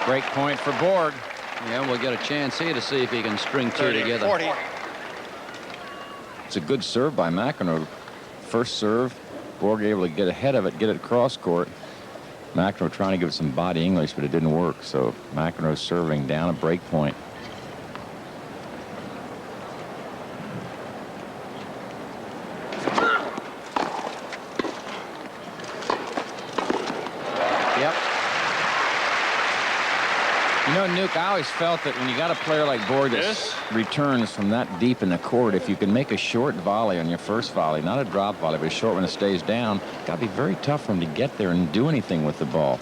C: Break point for Borg.
B: Yeah, we'll get a chance here to see if he can string two together.
E: 40.
C: It's a good serve by McEnroe. First serve, Borg able to get ahead of it, get it cross court. McEnroe trying to give it some body English, but it didn't work. So McEnroe serving down a break point.
B: Yep.
C: You know, Nuke, I always felt that when you got a player like Borg that returns from that deep in the court, if you can make a short volley on your first volley, not a drop volley, but a short one that stays down, got to be very tough for him to get there and do anything with the ball.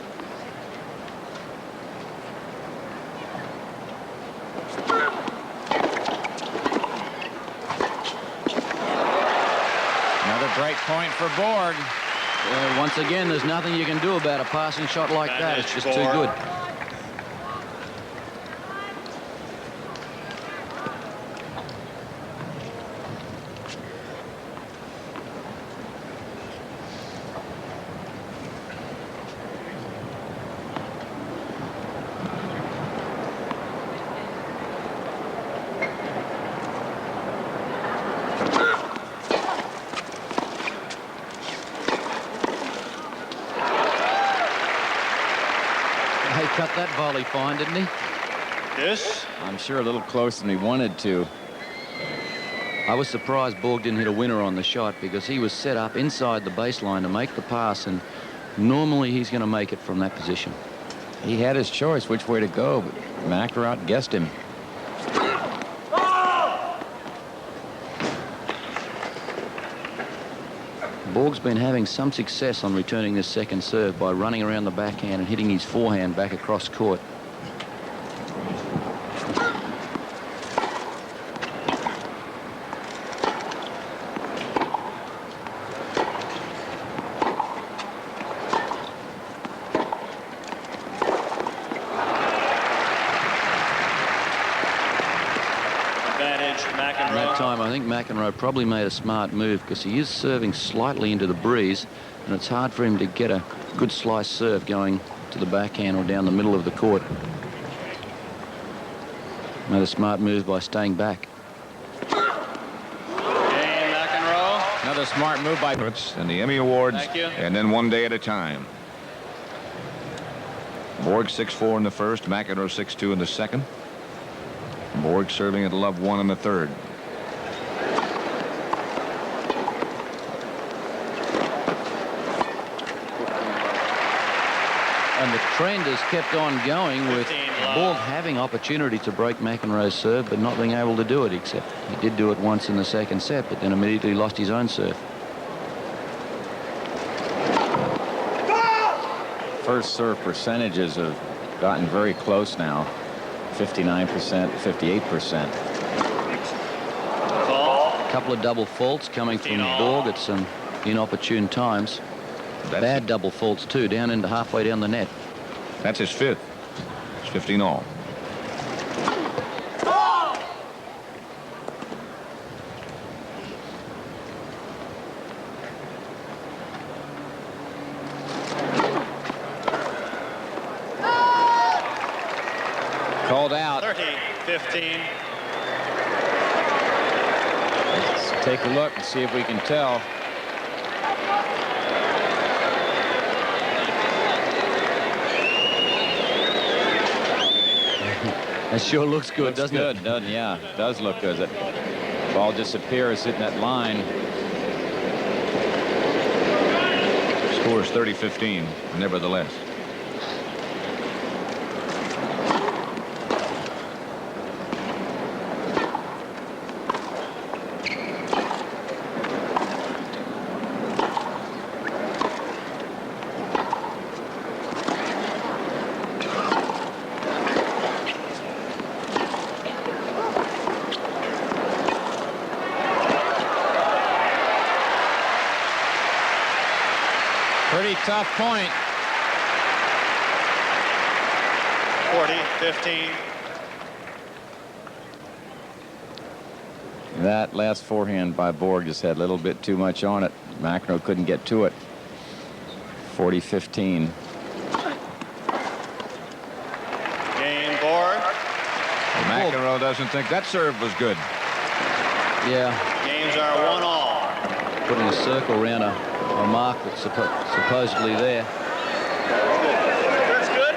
C: Another break point for Borg.
B: Once again, there's nothing you can do about a passing shot like that. It's just too good. He cut that volley fine, didn't he?
C: I'm sure a little closer than he wanted to.
B: I was surprised Borg didn't hit a winner on the shot because he was set up inside the baseline to make the pass, and normally he's going to make it from that position.
C: He had his choice which way to go, but McEnroe outguessed him.
B: Borg's been having some success on returning this second serve by running around the backhand and hitting his forehand back across court. And that time, I think McEnroe probably made a smart move because he is serving slightly into the breeze, and it's hard for him to get a good slice serve going to the backhand or down the middle of the court. Made a smart move by staying back.
E: McEnroe.
C: Another smart move by...
A: And the Emmy Awards, and then one day at a time. Borg 6-4 in the first, McEnroe 6-2 in the second. Borg serving at love 1 in the third.
B: And the trend has kept on going with
E: 15
B: Borg having opportunity to break McEnroe's serve, but not being able to do it, except he did do it once in the second set, but then immediately lost his own serve.
C: First serve percentages have gotten very close now. 59%, 58%.
B: A couple of double faults coming from Borg at some inopportune times. Bad double faults too, down into halfway down the net.
A: That's his fifth. It's 15 all.
C: Called out.
E: 30-15.
C: Let's take a look and see if we can tell.
B: That sure looks good,
C: Looks
B: doesn't
C: good,
B: it?
C: doesn't it? Yeah, it does look good. That ball disappears, hitting that line.
A: Score is 30-15, nevertheless.
C: Pretty tough point.
E: 40-15.
C: That last forehand by Borg just had a little bit too much on it. McEnroe couldn't get to it. 40-15.
E: Game Borg.
A: McEnroe doesn't think that serve was good.
B: Yeah,
E: Games are 1-all.
B: putting a circle around a mark that's supposedly there.
E: That's good.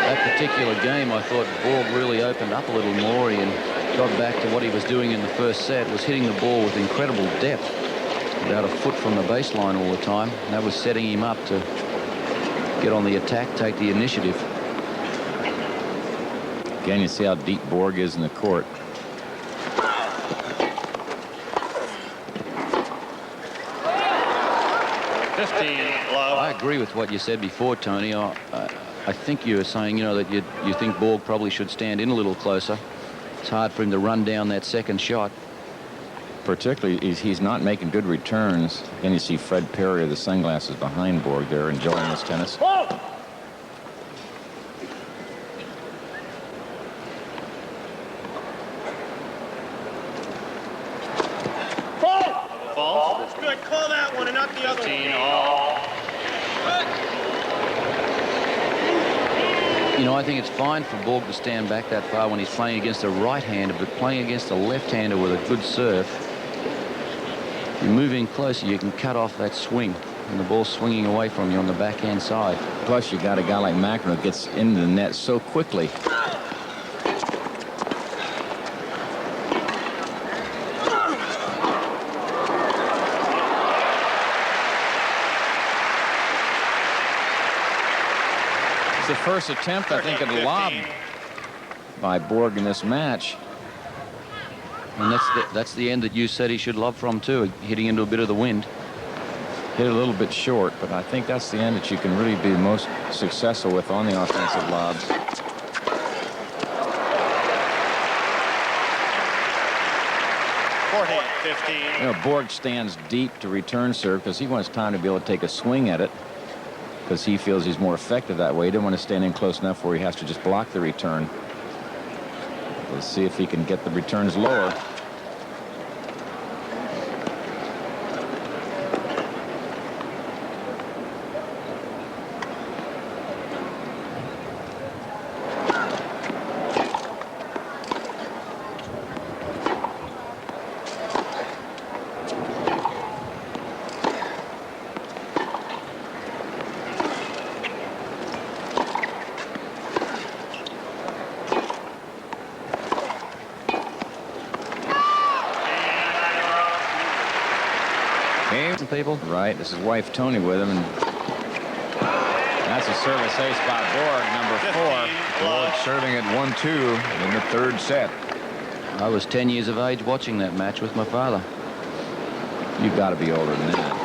B: That particular game, I thought Borg really opened up a little more and got back to what he was doing in the first set, was hitting the ball with incredible depth, about a foot from the baseline all the time. And that was setting him up to get on the attack, take the initiative.
C: Again, you see how deep Borg is in the court.
B: I agree with what you said before, Tony. I think you were saying, you know, that you think Borg probably should stand in a little closer. It's hard for him to run down that second shot.
C: Particularly, he's not making good returns. Again, you see Fred Perry of the sunglasses behind Borg there, enjoying his tennis.
E: False.
D: That's good. Call that one and not the other one.
E: 15-all.
B: You know, I think it's fine for Borg to stand back that far when he's playing against a right-hander, but playing against a left-hander with a good serve, you move in closer, you can cut off that swing, and the ball's swinging away from you on the backhand side.
C: Plus, you got a guy like McEnroe gets into the net so quickly. It's the first attempt, I think, at a lob by Borg in this match.
B: And that's the end that you said he should lob from, too, hitting into a bit of the wind.
C: Hit a little bit short, but I think that's the end that you can really be most successful with on the offensive lobs. You know, Borg stands deep to return serve because he wants time to be able to take a swing at it, because he feels he's more effective that way. He doesn't want to stand in close enough where he has to just block the return. Let's see if he can get the returns lower.
A: game.
B: People.
C: Right. This is wife Tony with him. And that's a service ace by Borg, number 4.
A: Borg serving at 1-2 in the third set.
B: I was 10 years of age watching that match with my father.
C: You've got to be older than that.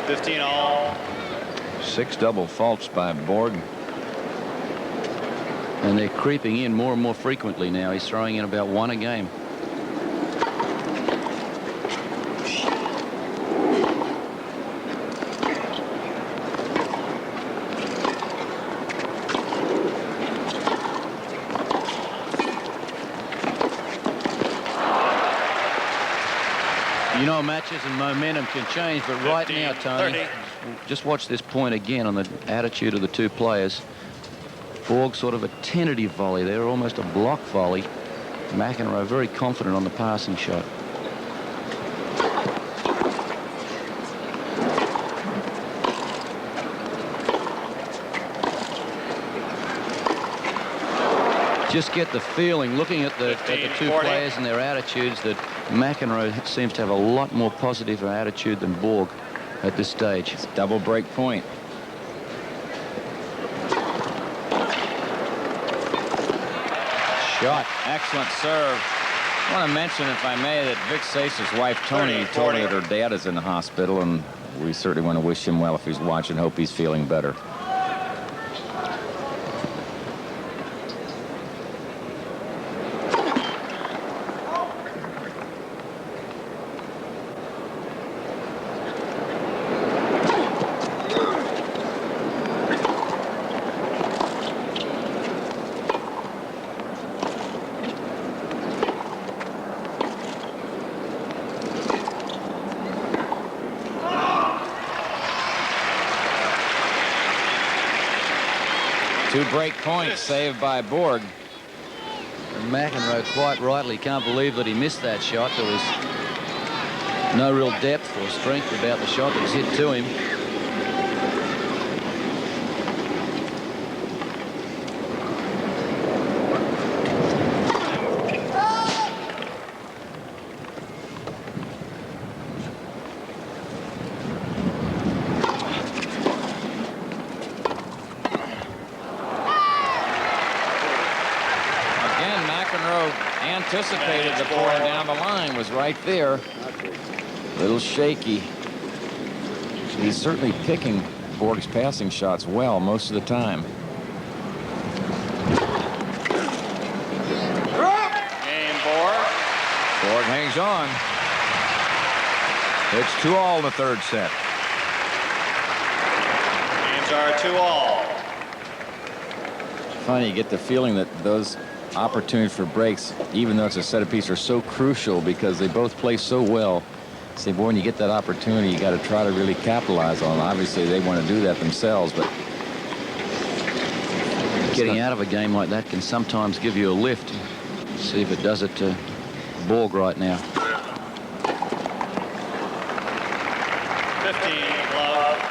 E: 15 all.
A: 6 double faults by Borg.
B: And they're creeping in more and more frequently now. He's throwing in about 1 a game. You know, matches and momentum can change, but right
E: 15,
B: now, Tony,
E: 30.
B: just watch this point again on the attitude of the two players. Borg sort of a tentative volley there, almost a block volley. McEnroe very confident on the passing shot. Just get the feeling, looking at the 2
E: 40.
B: players and their attitudes, that McEnroe seems to have a lot more positive attitude than Borg at this stage.
C: It's double break point. Shot. Excellent serve. I want to mention, if I may, that Vic Sace's wife, Tony,
E: 30,
C: told me
E: 40.
C: that her dad is in the hospital, and we certainly want to wish him well if he's watching. Hope he's feeling better. Two break points saved by Borg.
B: And McEnroe quite rightly can't believe that he missed that shot. There was no real depth or strength about the shot that was hit to him.
C: Anticipated the pouring down the line, was right there. A little shaky. He's certainly picking Borg's passing shots well most of the time.
E: Game Borg.
A: Borg hangs on. It's 2-all in the third set.
E: Games are 2-all.
C: Funny, you get the feeling that those opportunities for breaks, even though it's a set apiece, are so crucial because they both play so well. Say, boy, when you get that opportunity, you got to try to really capitalize on it. Obviously, they want to do that themselves, but
B: Getting out of a game like that can sometimes give you a lift. See if it does it to Borg right now.
E: 15 love.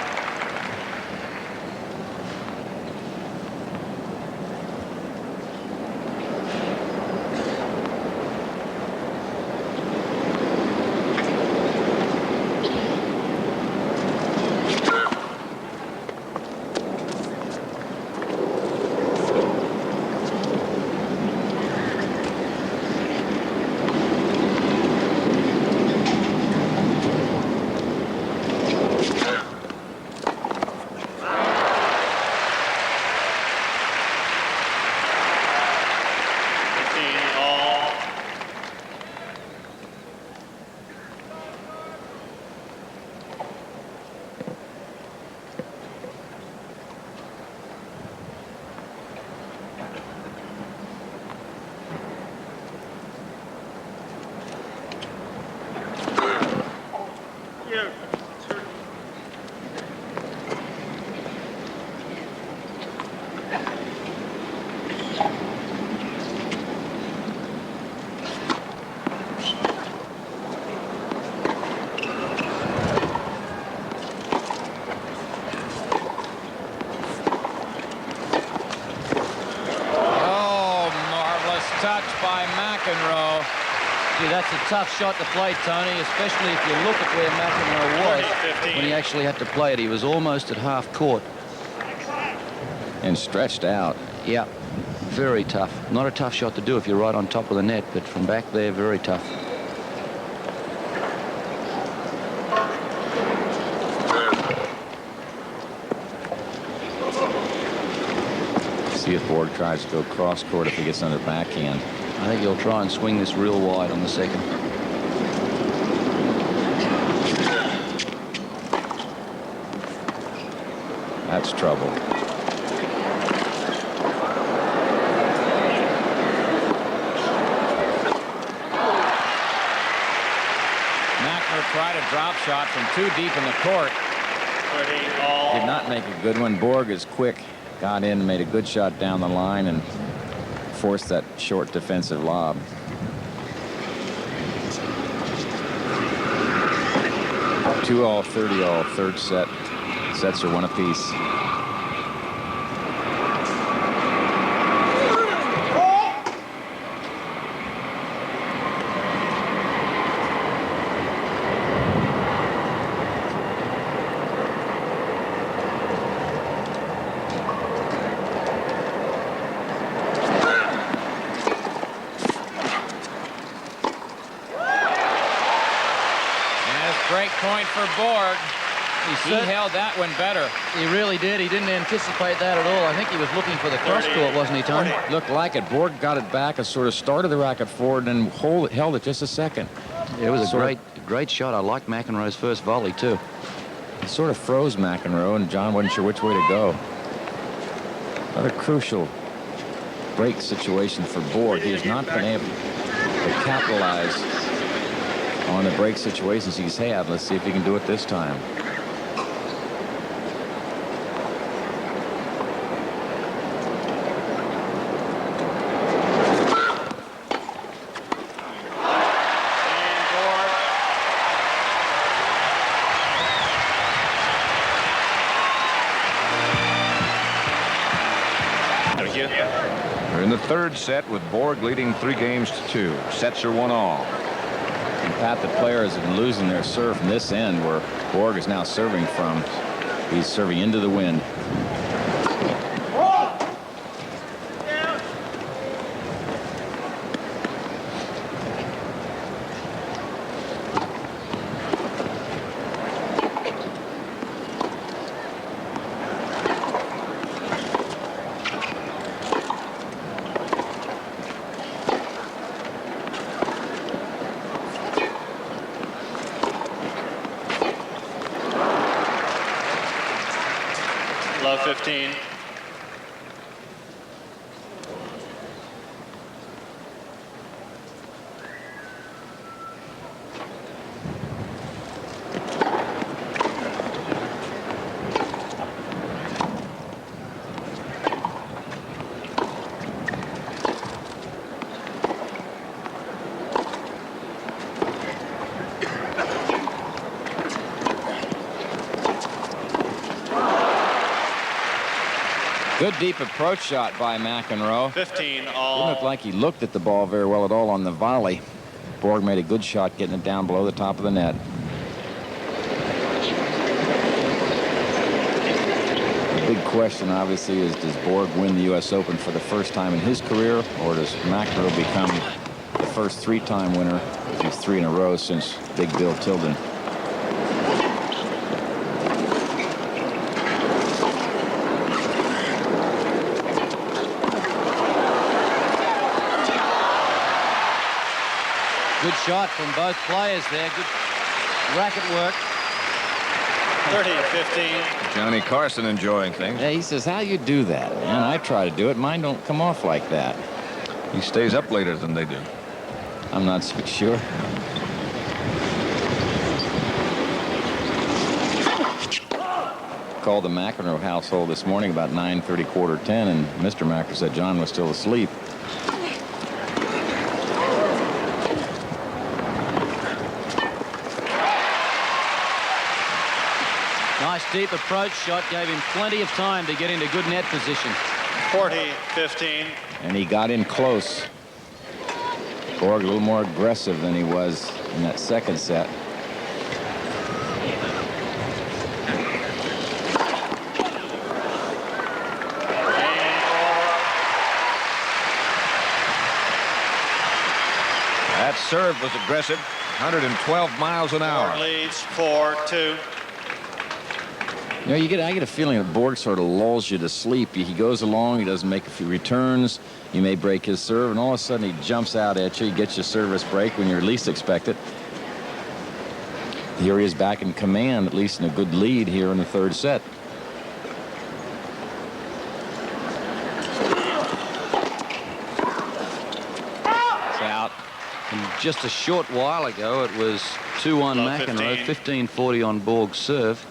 C: McEnroe.
B: Gee, that's a tough shot to play, Tony, especially if you look at where McEnroe was
E: 30-15.
B: when he actually had to play it. He was almost at half court.
C: And stretched out.
B: Yeah, very tough. Not a tough shot to do if you're right on top of the net, but from back there, very tough.
C: See if Borg tries to go cross court if he gets under backhand.
B: I think he'll try and swing this real wide on the second.
C: That's trouble. McEnroe tried a drop shot from too deep in the court.
E: 30 all.
C: Did not make a good one. Borg is quick. Got in, made a good shot down the line, and forced that short defensive lob. Two all, 30 all, third set. Sets are one apiece. Great point for Borg. He held that one better.
B: He really did. He didn't anticipate that at all. I think he was looking for the cross court, wasn't he, Tony?
C: Looked like it. Borg got it back and sort of started the racket forward and held it just a second.
B: It was a great shot. I liked McEnroe's first volley, too.
C: It sort of froze McEnroe, and John wasn't sure which way to go. Another crucial break situation for Borg. He has not been able to capitalize on the break situations he's had. Let's see if he can do it this time.
A: We're in the third set with Borg leading 3-2. Sets are 1-all.
C: And Pat, the players have been losing their serve from this end where Borg is now serving from. He's serving into the wind.
E: Love 15.
C: Good deep approach shot by McEnroe.
E: 15
C: Didn't
E: all.
C: look like he looked at the ball very well at all on the volley. Borg made a good shot getting it down below the top of the net. The big question obviously is, does Borg win the U.S. Open for the first time in his career, or does McEnroe become the first three-time winner? He's 3 in a row since Big Bill Tilden.
B: Good shot from both players there. Good racket work.
E: 30-15.
A: Johnny Carson enjoying things.
C: Yeah, he says, how you do that? Man, I try to do it. Mine don't come off like that.
A: He stays up later than they do.
C: I'm not so sure. Called the McEnroe household this morning about 9:30, quarter 10, and Mr. McEnroe said John was still asleep.
B: Nice deep approach shot. Gave him plenty of time to get into good net position.
E: 40-15.
C: And he got in close. Borg a little more aggressive than he was in that second set.
A: That serve was aggressive, 112 miles an hour.
E: Borg leads 4-2.
C: You know, I get a feeling that Borg sort of lulls you to sleep. He goes along, he doesn't make a few returns, you may break his serve, and all of a sudden he jumps out at you, he gets your service break when you least expect it. Here he is back in command, at least in a good lead here in the third set.
B: It's out. And just a short while ago, it was 2-on McEnroe, 15-40 on Borg's serve.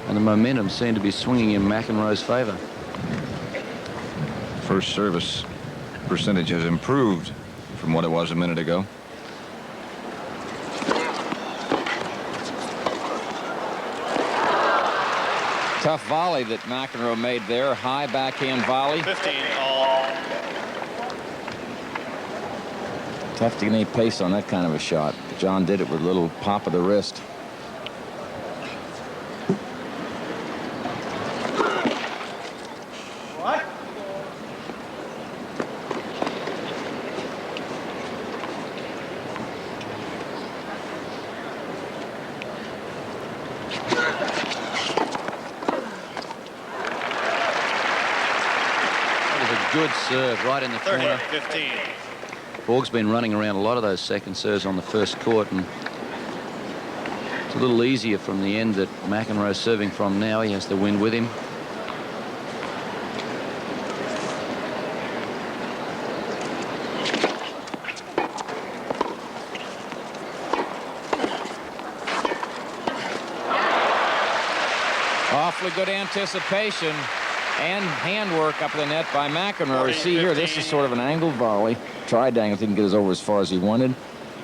B: And the momentum seemed to be swinging in McEnroe's favor.
A: First service percentage has improved from what it was a minute ago.
C: Tough volley that McEnroe made there. High backhand volley.
E: 15-all.
C: Tough to get any pace on that kind of a shot. John did it with a little pop of the wrist.
D: What?
B: That was a good serve right in the corner.
E: 30-15.
B: Borg's been running around a lot of those second serves on the first court, and it's a little easier from the end that McEnroe's serving from now. He has the wind with him.
C: Awfully good anticipation and handwork up the net by McEnroe. See here, this is sort of an angled volley. Tried to angle, didn't get us over as far as he wanted.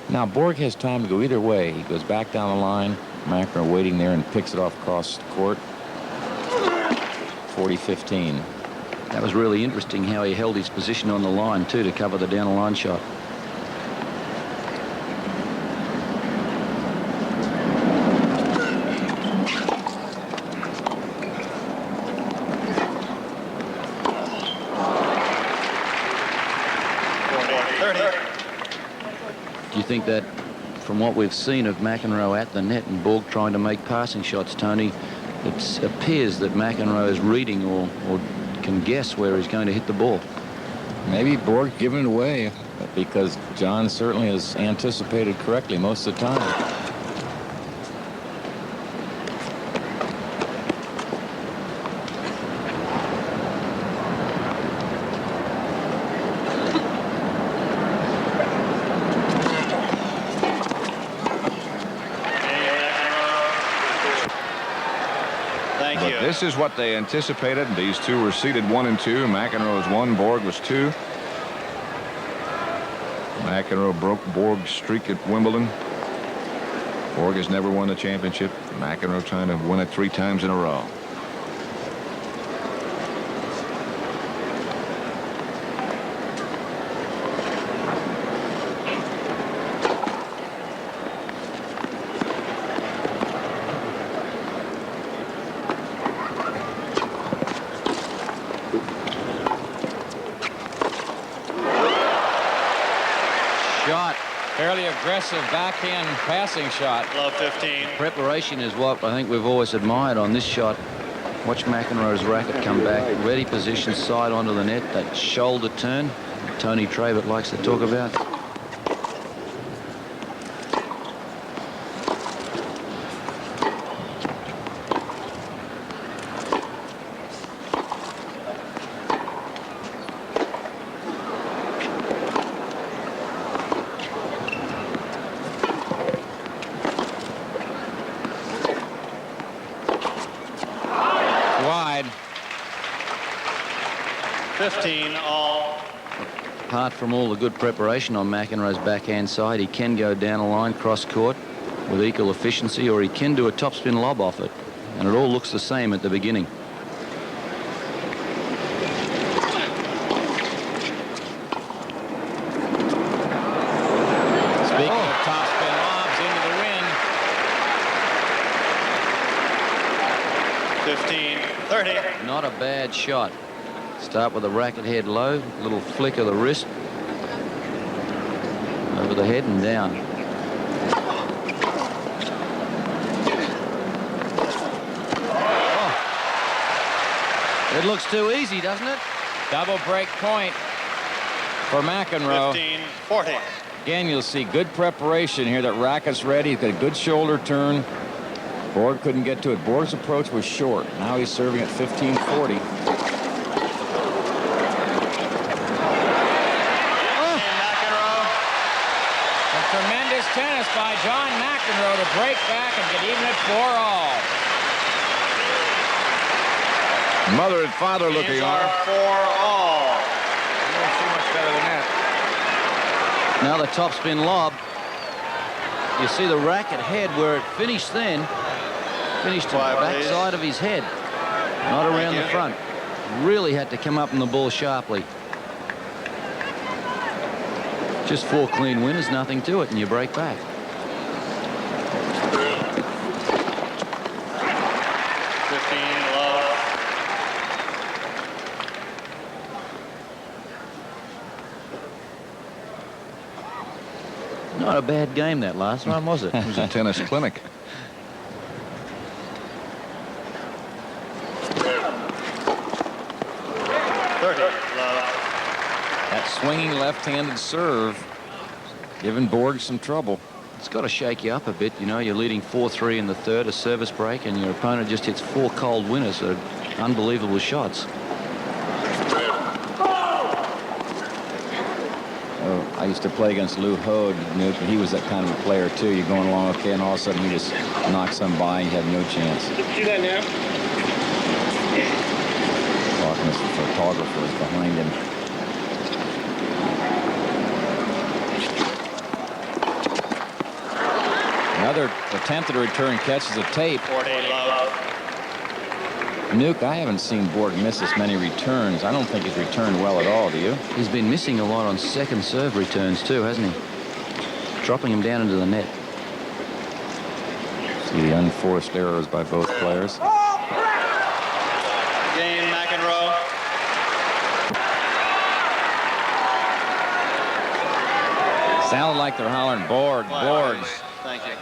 C: Now Borg has time to go either way. He goes back down the line. McEnroe waiting there and picks it off across the court. 40-15.
B: That was really interesting how he held his position on the line too to cover the down the line shot. Do you think that from what we've seen of McEnroe at the net and Borg trying to make passing shots, Tony, it appears that McEnroe is reading or can guess where he's going to hit the ball?
C: Maybe Borg giving it away because John certainly has anticipated correctly most of the time.
A: This is what they anticipated. These two were seeded 1 and 2. McEnroe was 1, Borg was 2. McEnroe broke Borg's streak at Wimbledon. Borg has never won the championship. McEnroe trying to win it 3 times in a row.
C: Fairly aggressive backhand passing shot.
E: Love 15.
B: Preparation is what I think we've always admired on this shot. Watch McEnroe's racket come back. Ready position, side onto the net. That shoulder turn Tony Trabert likes to talk about.
E: Wide. 15-all.
B: Apart from all the good preparation on McEnroe's backhand side, he can go down a line cross court with equal efficiency, or he can do a topspin lob off it, and it all looks the same at the beginning.
E: 15-30.
B: Not a bad shot. Start with the racket head low, little flick of the wrist. Over the head and down. Oh. It looks too easy, doesn't it?
C: Double break point for McEnroe.
E: 15-40.
C: Again, you'll see good preparation here. That racket's ready. He's got a good shoulder turn. Borg couldn't get to it. Borg's approach was short. Now he's serving at 15-40. Tremendous tennis by John McEnroe to break back and get even at 4-all.
A: Mother and father looking on.
E: 4-all.
A: You don't see much better than that.
B: Now the topspin lob. You see the racket head where it finished then. Finished to the backside of his head, not around the front. Really had to come up on the ball sharply. Just 4 clean winners, nothing to it, and you break back. Not a bad game that last one, was it?
A: It was a tennis clinic.
C: That swinging left-handed serve giving Borg some trouble.
B: It's got to shake you up a bit. You know, you're leading 4-3 in the third, a service break, and your opponent just hits 4 cold winners. They're unbelievable shots.
C: Oh, I used to play against Lou Hode, Nuke, and he was that kind of a player too. You're going along okay, and all of a sudden he just knocks some by and you have no chance.
D: Do that now.
C: Talking to some photographers behind him. Another attempted return catches the tape.
E: 4-8 love.
C: Nuke, I haven't seen Borg miss this many returns. I don't think he's returned well at all, do you?
B: He's been missing a lot on second serve returns too, hasn't he? Dropping him down into the net.
C: See the unforced errors by both players.
E: Game, McEnroe.
C: Sounded like they're hollering Borg, Borg.
E: Thank you.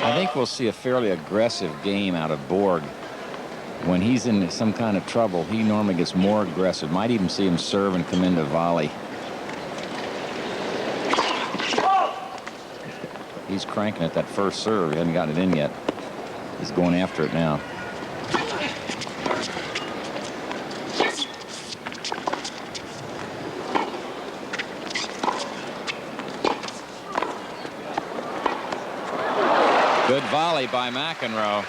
C: I think we'll see a fairly aggressive game out of Borg. When he's in some kind of trouble, he normally gets more aggressive. Might even see him serve and come into volley. He's cranking at that first serve. He hasn't got it in yet. He's going after it now. Good volley by McEnroe.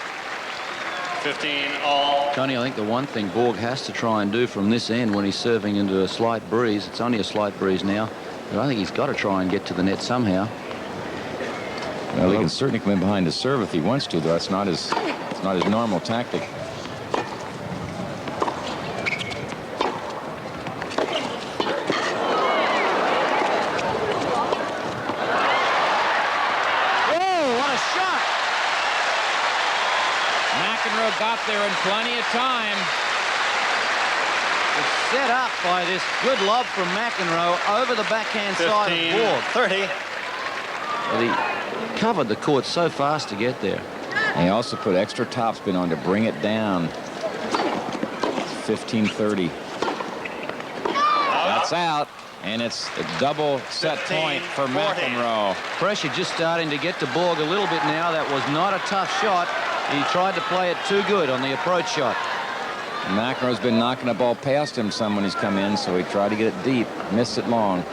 E: 15-all.
B: Tony, I think the one thing Borg has to try and do from this end when he's serving into a slight breeze, it's only a slight breeze now, but I think he's got to try and get to the net somehow.
C: Well, he can certainly come in behind the serve if he wants to, though. That's not his normal tactic.
B: Whoa, what a shot!
C: McEnroe got there in plenty of time.
B: It's set up by this good lob from McEnroe over the backhand side of Borg.
E: 30.
B: But he covered the court so fast to get there.
C: And he also put extra topspin on to bring it down. 15-30. That's out, and it's a double set point for McEnroe.
B: Pressure just starting to get to Borg a little bit now. That was not a tough shot. He tried to play it too good on the approach shot.
C: McEnroe's been knocking the ball past him some when he's come in, so he tried to get it deep, missed it long.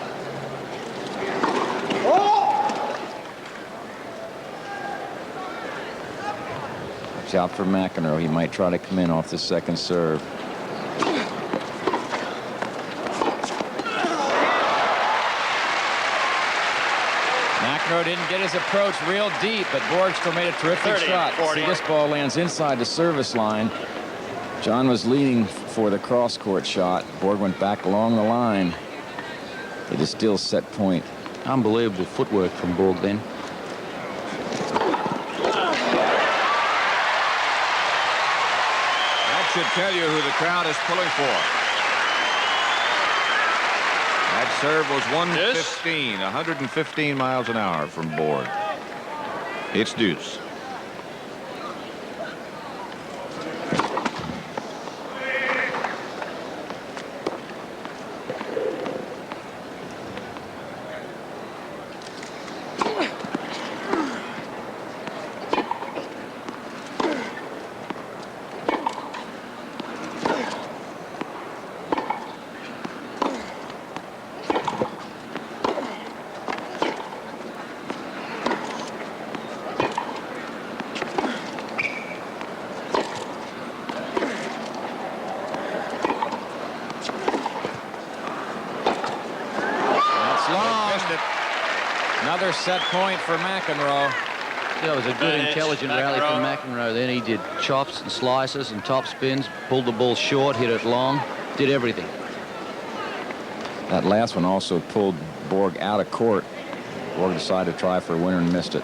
C: Watch out for McEnroe. He might try to come in off the second serve. McEnroe didn't get his approach real deep, but Borg still made a terrific
E: 30,
C: shot.
E: 40.
C: See, this ball lands inside the service line. John was leaning for the cross-court shot. Borg went back along the line. It is still set point.
B: Unbelievable footwork from Borg then.
A: That should tell you who the crowd is pulling for. That serve was 115, 115 miles an hour from Borg. It's deuce.
C: Another set point for McEnroe.
B: Yeah, it was a good, intelligent rally from McEnroe. Then he did chops and slices and top spins, pulled the ball short, hit it long, did everything.
C: That last one also pulled Borg out of court. Borg decided to try for a winner and missed it.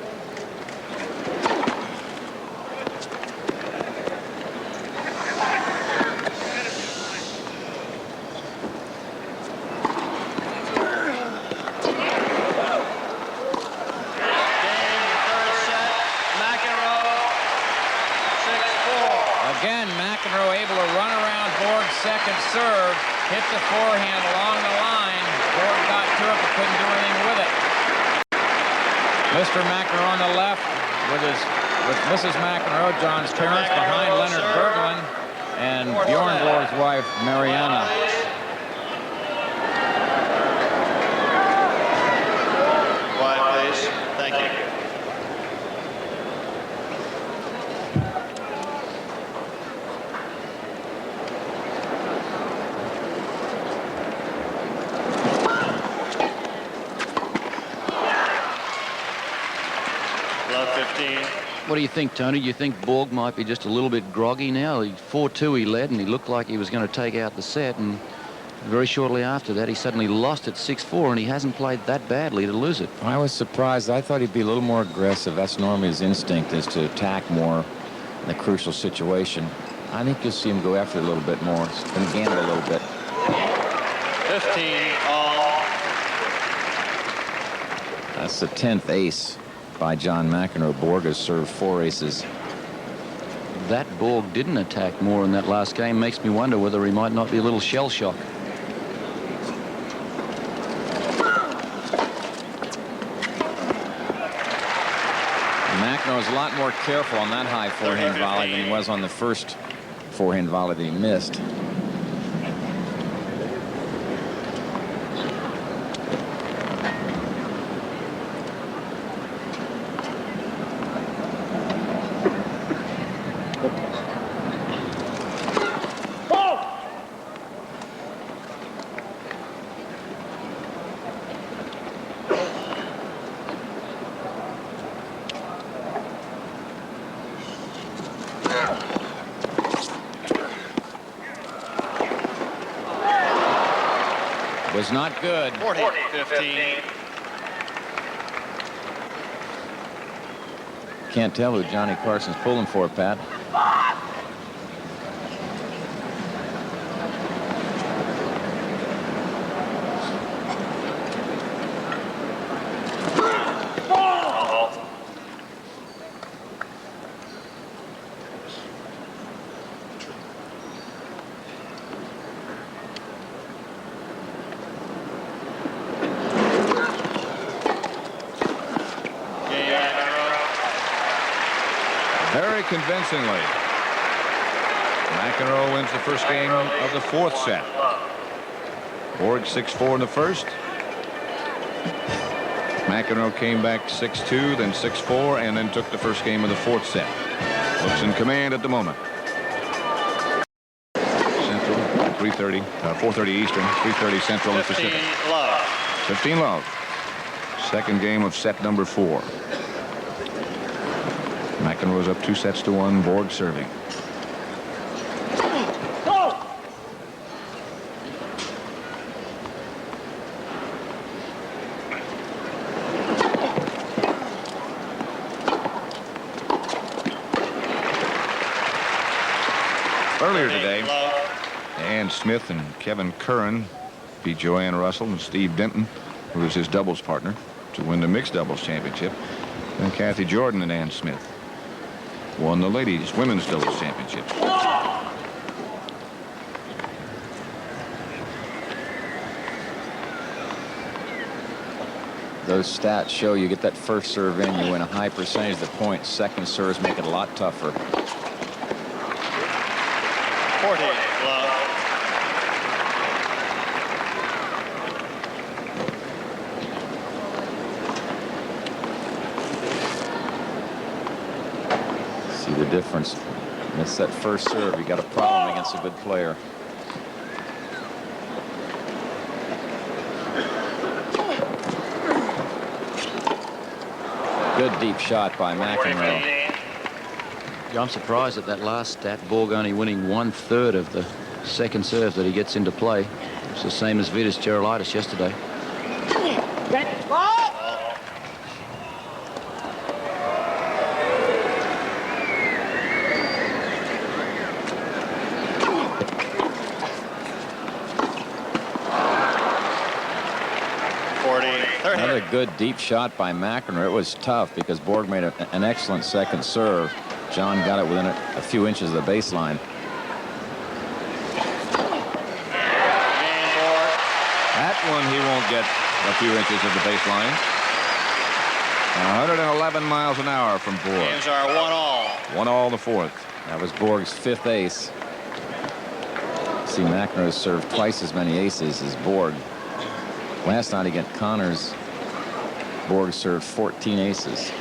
E: McEnroe able to run around Borg's second serve, hit the forehand along the line. Borg got to it but couldn't do anything with it. Mr. McEnroe on the left with Mrs. McEnroe, John's parents, behind Leonard Berglund and Bjorn Borg's wife, Mariana.
F: Quiet, please. Thank you.
B: What do you think, Tony? Do you think Borg might be just a little bit groggy now? 4-2 he led, and he looked like he was going to take out the set, and very shortly after that he suddenly lost at 6-4, and he hasn't played that badly to lose it.
C: I was surprised. I thought he'd be a little more aggressive. That's normally his instinct, is to attack more in a crucial situation. I think you'll see him go after it a little bit more, and gamble a little bit.
F: 15 all.
C: That's the 10th ace by John McEnroe. Borg has served 4 aces.
B: That Borg didn't attack more in that last game makes me wonder whether he might not be a little shell shock.
C: McEnroe was a lot more careful on that high forehand volley than he was on the first forehand volley that he missed. Was not good.
F: 40-15.
C: Can't tell who Johnny Carson's pulling for, Pat.
A: Very convincingly. McEnroe wins the first game of the 4th set. Borg 6-4 in the first. McEnroe came back 6-2, then 6-4, and then took the first game of the 4th set. Looks in command at the moment. Central, 4:30 Eastern, 3:30 Central and Pacific.
F: 15 love.
A: 15 love. Second game of set number 4. McEnroe's up 2-1. Borg serving. Earlier today, Ann Smith and Kevin Curran beat Joanne Russell and Steve Denton, who was his doubles partner, to win the mixed doubles championship. And Kathy Jordan and Ann Smith won the ladies' women's doubles championship.
C: Those stats show you get that first serve in, you win a high percentage of the points. Second serves make it a lot tougher.
F: 40 love.
C: See the difference. Miss that first serve, you got a problem against a good player. Good deep shot by McEnroe.
B: Yeah, I'm surprised at that last stat. Borg only winning 1/3 of the second serve that he gets into play. It's the same as Vitas Gerulaitis yesterday.
C: Another good deep shot by McEnroe. It was tough because Borg made an excellent second serve. John got it within a few inches of the baseline.
A: That one he won't get a few inches of the baseline. 111 miles an hour from Borg.
F: Games are 1-all.
A: 1-all the 4th.
C: That was Borg's 5th ace. See, McEnroe served twice as many aces as Borg. Last night against Connors, Borg served 14 aces.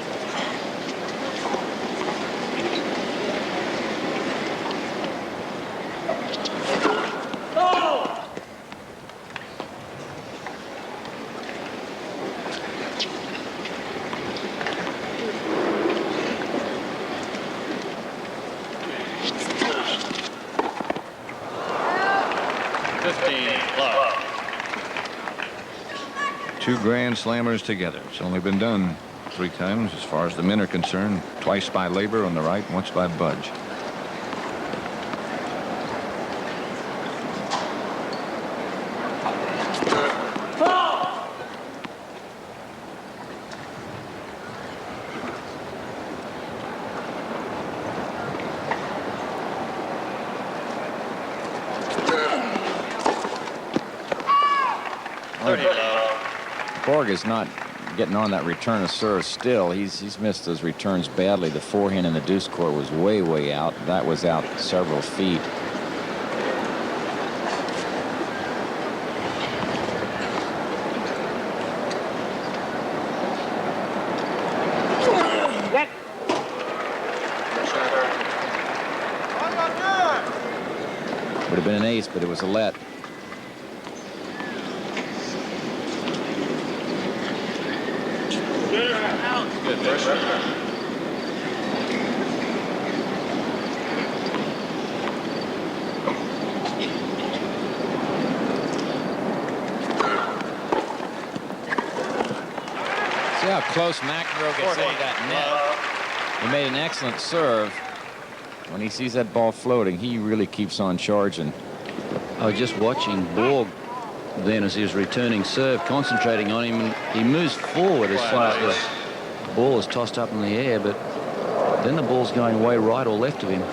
A: Two Grand Slammers together. It's only been done 3 times as far as the men are concerned. Twice by Labor on the right, once by Budge.
C: Borg is not getting on that return of serve still. He's missed those returns badly. The forehand in the deuce court was way out. That was out several feet. Would have been an ace, but it was a let.
F: Good first.
C: See how close McEnroe gets into that net. He made an excellent serve. When he sees that ball floating, he really keeps on charging.
B: I was just watching Borg then as he was returning serve, concentrating on him, and he moves forward as soon as the ball is tossed up in the air, but then the ball's going way right or left of him.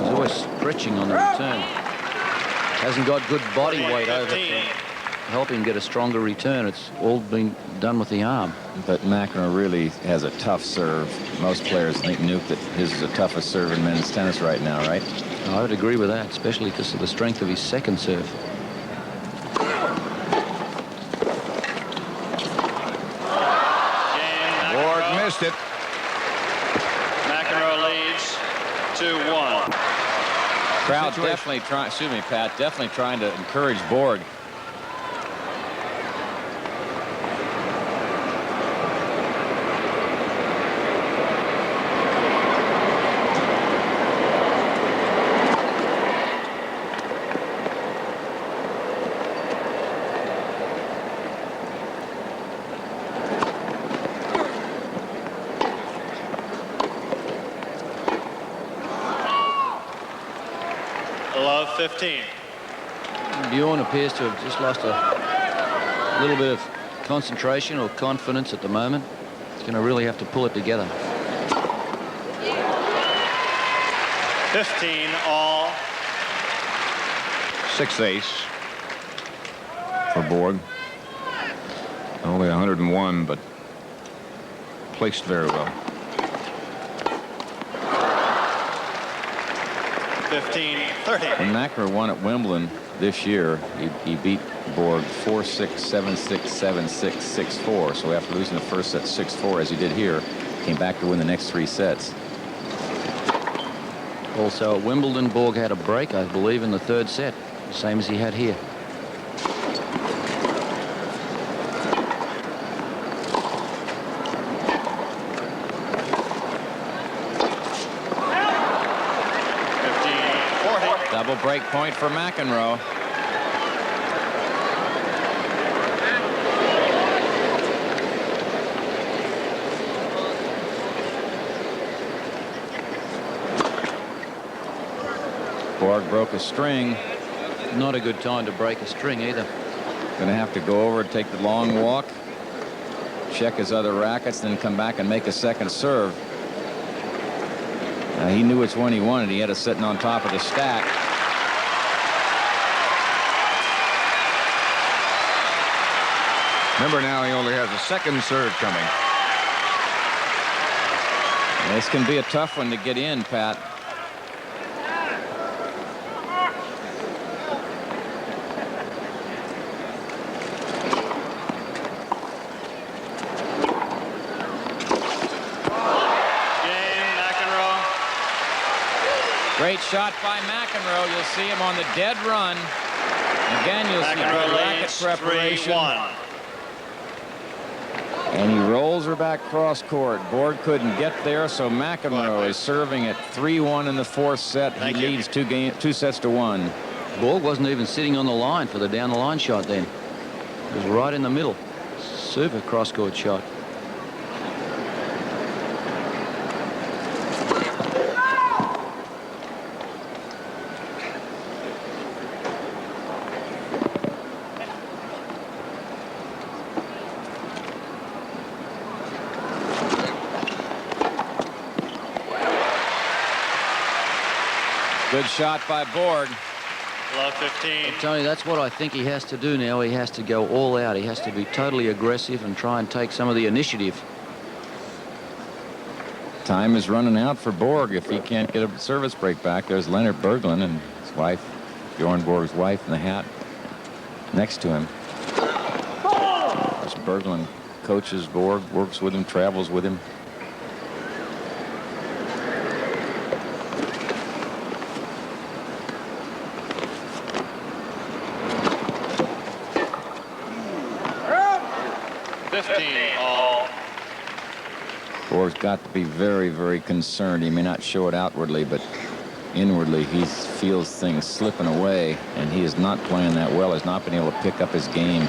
B: He's always stretching on the return. Hasn't got good body weight over to help him get a stronger return. It's all been done with the arm.
C: But McEnroe really has a tough serve. Most players think, Nuke, that his is the toughest serve in men's tennis right now, right?
B: I would agree with that, especially because of the strength of his second serve.
A: Borg missed it.
F: McEnroe leads 2-1.
C: Crowd definitely trying, excuse me, Pat, definitely trying to encourage Borg.
F: 15.
B: Bjorn appears to have just lost a little bit of concentration or confidence at the moment. He's going to really have to pull it together.
F: 15 all.
A: 6th ace for Borg. Only 101, but placed very well.
F: 15-30.
C: When McEnroe won at Wimbledon this year, he beat Borg 4-6, 7-6, 7-6, 6-4. So after losing the first set 6-4, as he did here, came back to win the next 3 sets.
B: Also at Wimbledon, Borg had a break, I believe, in the 3rd set, same as he had here.
E: Double break point for McEnroe.
C: Borg broke a string.
B: Not a good time to break a string either.
C: Going to have to go over, take the long walk, check his other rackets, then come back and make a second serve. He knew which one he wanted. He had it sitting on top of the stack.
A: Remember, now he only has a second serve coming.
C: This can be a tough one to get in, Pat.
E: Great shot by McEnroe. You'll see him on the dead run. Again, you'll see good racket preparation.
F: 3-1.
C: And he rolls her back cross court. Borg couldn't get there, so McEnroe is serving at 3-1 in the 4th set. He leads 2 sets to 1.
B: Borg wasn't even sitting on the line for the down the line shot then. It was right in the middle. Super cross court shot.
E: Good shot by Borg.
F: Love 15.
B: Tony, that's what I think he has to do now. He has to go all out. He has to be totally aggressive and try and take some of the initiative.
C: Time is running out for Borg if he can't get a service break back. There's Leonard Berglund and his wife, Bjorn Borg's wife, in the hat next to him. This Berglund coaches Borg, works with him, travels with him. Borg's got to be very, very concerned. He may not show it outwardly, but inwardly he feels things slipping away, and he is not playing that well. He's not been able to pick up his game.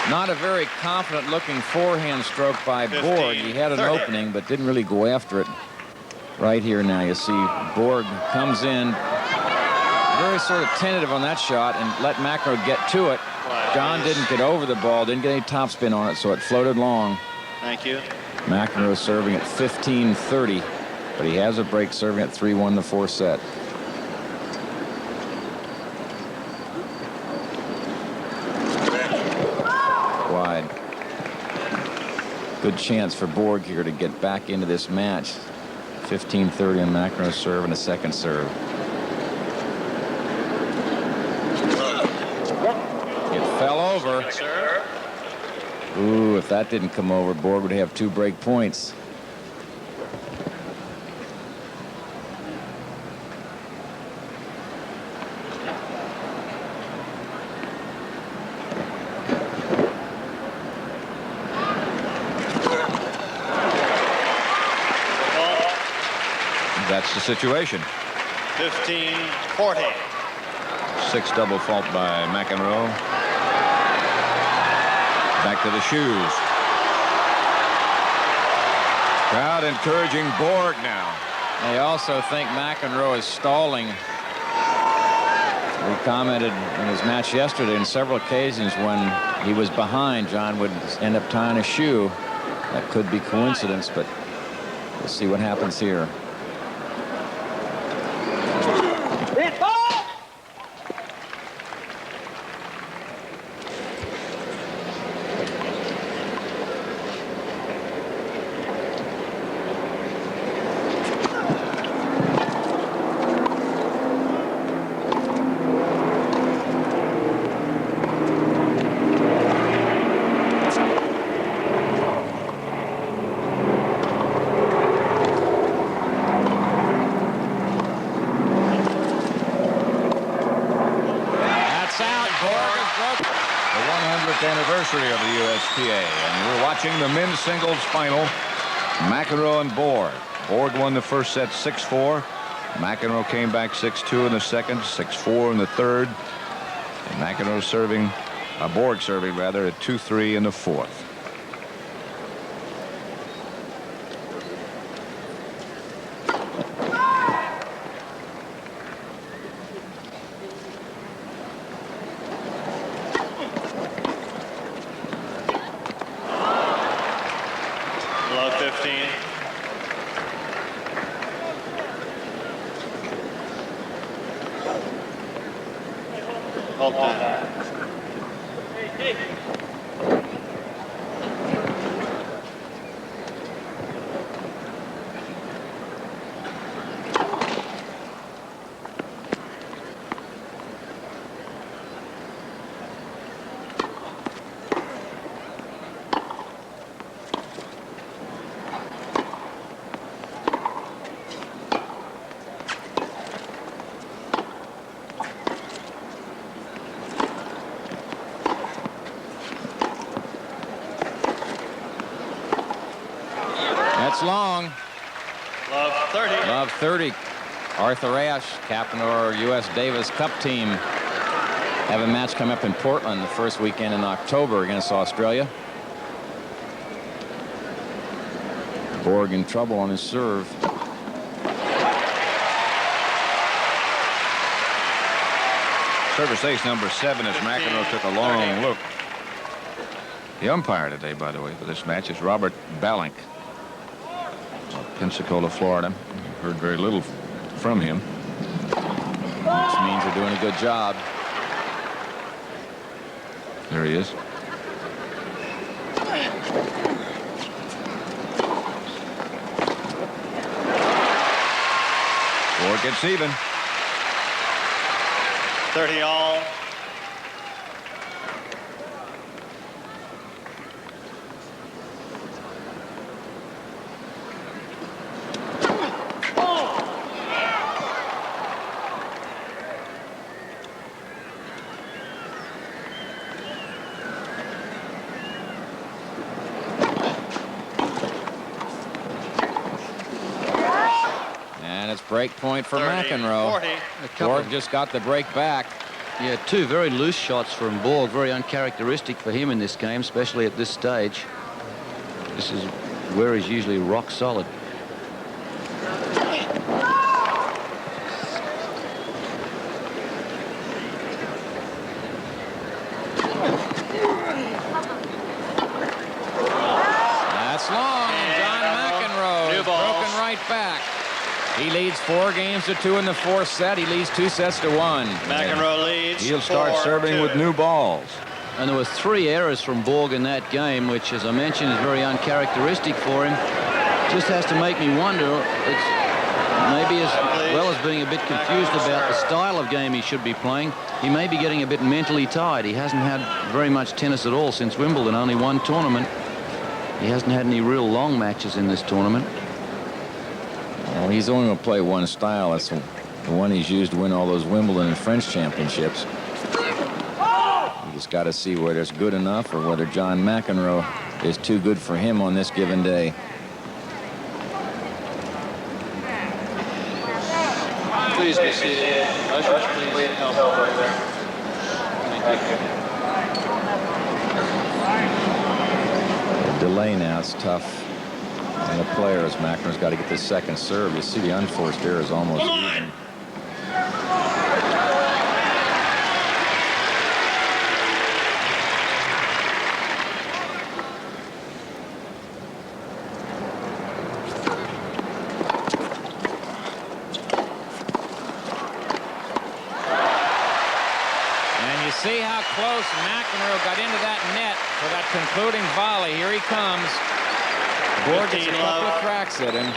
E: Not a very confident-looking forehand stroke by Borg. He had an opening, but didn't really go after it.
C: Right here now, you see Borg comes in very sort of tentative on that shot and let McEnroe get to it. John didn't get over the ball, didn't get any topspin on it, so it floated long.
F: Thank you.
C: McEnroe serving at 15-30, but he has a break serving at 3-1 the 4th set. Wide. Good chance for Borg here to get back into this match. 15-30 on McEnroe's serve and a second serve.
E: It fell over.
C: Ooh, if that didn't come over, Borg would have 2 break points.
A: That's the situation.
F: 15-40.
A: 6 double fault by McEnroe. Back to the shoes. Crowd encouraging Borg now.
C: They also think McEnroe is stalling. We commented in his match yesterday on several occasions when he was behind, John would end up tying a shoe. That could be coincidence, but we'll see what happens here.
A: Anniversary of the USTA, and we're watching the men's singles final. McEnroe and Borg. Borg won the first set 6-4. McEnroe came back 6-2 in the second, 6-4 in the third. And McEnroe serving, Borg serving rather, at 2-3 in the fourth.
F: Love 15. Hold that.
C: That's long.
F: Love 30.
C: Love 30. Arthur Ashe, captain of our U.S. Davis Cup team, have a match come up in Portland the first weekend in October against Australia. Borg in trouble on his serve.
A: Service ace number 7 as McEnroe took a long look. The umpire today, by the way, for this match is Robert Balink of Pensacola, Florida. Heard very little from him.
C: Which means they're doing a good job.
A: There he is. Borg gets even.
F: 30 all.
C: Break point for
F: 30,
C: McEnroe.
F: 40.
C: Borg just got the break back.
B: Yeah, 2 very loose shots from Borg, very uncharacteristic for him in this game, especially at this stage. This is where he's usually rock solid.
C: That's long. John McEnroe is broken right back. He leads 4 games to 2 in the 4th set. He leads 2 sets to 1.
F: McEnroe leads.
A: He'll start serving
F: 4-2.
A: with new balls.
B: And there were 3 errors from Borg in that game, which, as I mentioned, is very uncharacteristic for him. Just has to make me wonder. It's maybe as well as being a bit confused about the style of game he should be playing, he may be getting a bit mentally tired. He hasn't had very much tennis at all since Wimbledon, only 1 tournament. He hasn't had any real long matches in this tournament.
C: Well, he's only going to play one style. That's the one he's used to win all those Wimbledon and French championships. You just got to see whether it's good enough or whether John McEnroe is too good for him on this given day.
F: Please be seated. Ushers, please help over there. Thank you.
C: The delay now is tough. And the players, McEnroe's got to get this second serve. You see the unforced error is almost even.
E: See how close McEnroe got into that net for that concluding volley. Here he comes. Borg gets a couple of cracks at him.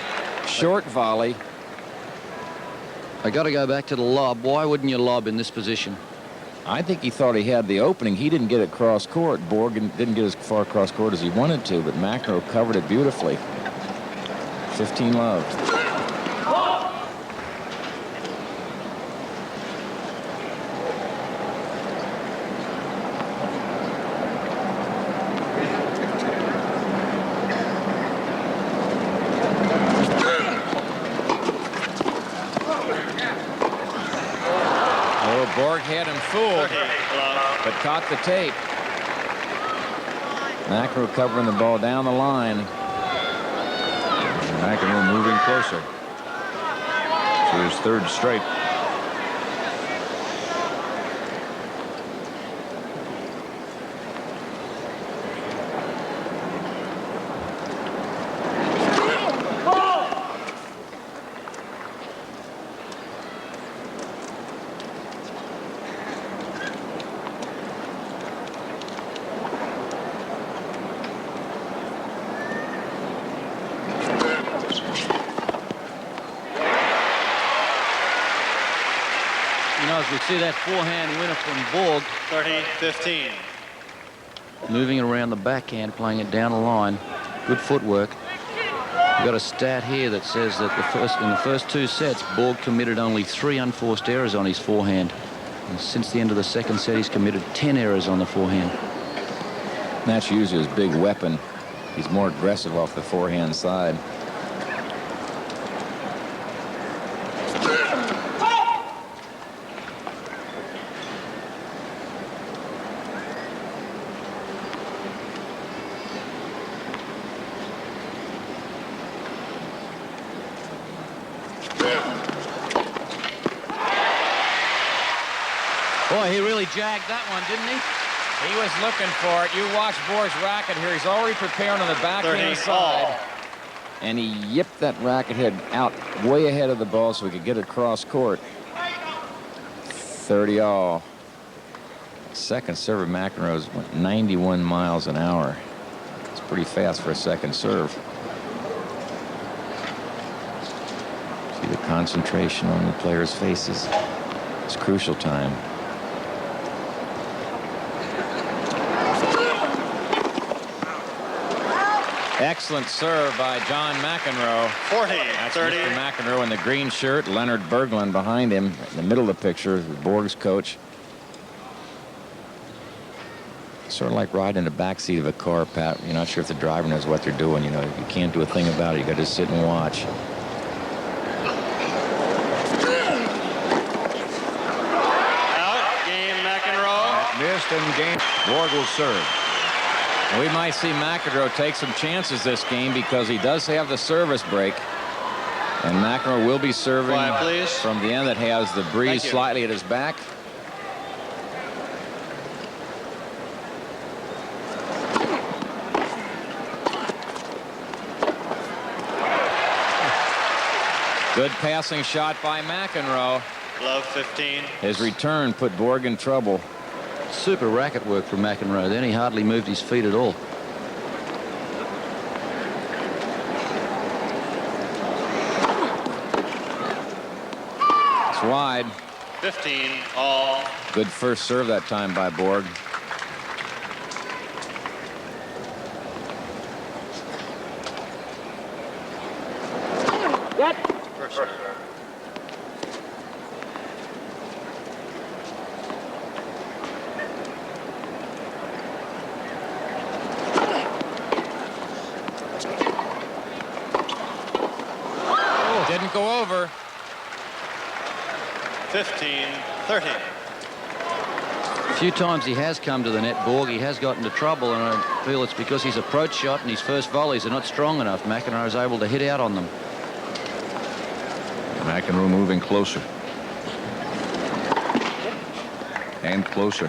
E: Short volley.
B: I got to go back to the lob. Why wouldn't you lob in this position?
C: I think he thought he had the opening. He didn't get it cross court. Borg didn't get as far across court as he wanted to, but McEnroe covered it beautifully. 15 love.
E: Borg had him fooled, but caught the tape.
C: McEnroe covering the ball down the line.
A: McEnroe moving closer to his third straight.
B: As we see that forehand winner from Borg.
F: 30-15.
B: Moving it around the backhand, playing it down the line. Good footwork. We've got a stat here that says that in the first two sets, Borg committed only 3 unforced errors on his forehand. And since the end of the second set, he's committed 10 errors on the forehand.
C: That's usually his big weapon. He's more aggressive off the forehand side.
B: Boy, he really jagged that one, didn't he?
E: He was looking for it. You watch Borg's racket here. He's already preparing on the backhand side.
C: And he yipped that racket head out way ahead of the ball so he could get it across court. 30 all. Second serve of McEnroe's went 91 miles an hour. It's pretty fast for a second serve. See the concentration on the players' faces. It's crucial time.
E: Excellent serve by John McEnroe.
F: 40,
E: That's
F: 30.
E: Mr. McEnroe in the green shirt. Leonard Berglund behind him in the middle of the picture, Borg's coach.
C: Sort of like riding in the backseat of a car, Pat. You're not sure if the driver knows what they're doing. You know, you can't do a thing about it. You got to sit and watch.
F: Out, game McEnroe.
A: Missed and game. Borg will serve.
E: We might see McEnroe take some chances this game because he does have the service break.
C: And McEnroe will be serving
F: Quiet, please.
C: from the end that has the breeze
F: Thank you.
C: slightly at his back.
E: Good passing shot by McEnroe.
F: Love 15.
C: His return put Borg in trouble.
B: Super racket work from McEnroe. Then he hardly moved his feet at all.
C: It's wide.
F: 15 all.
C: Good first serve that time by Borg.
F: First serve.
E: Didn't go over.
F: 15-30.
B: A few times he has come to the net, Borg. He has got into trouble, and I feel it's because his approach shot and his first volleys are not strong enough. McEnroe is able to hit out on them.
A: McEnroe moving closer. And closer.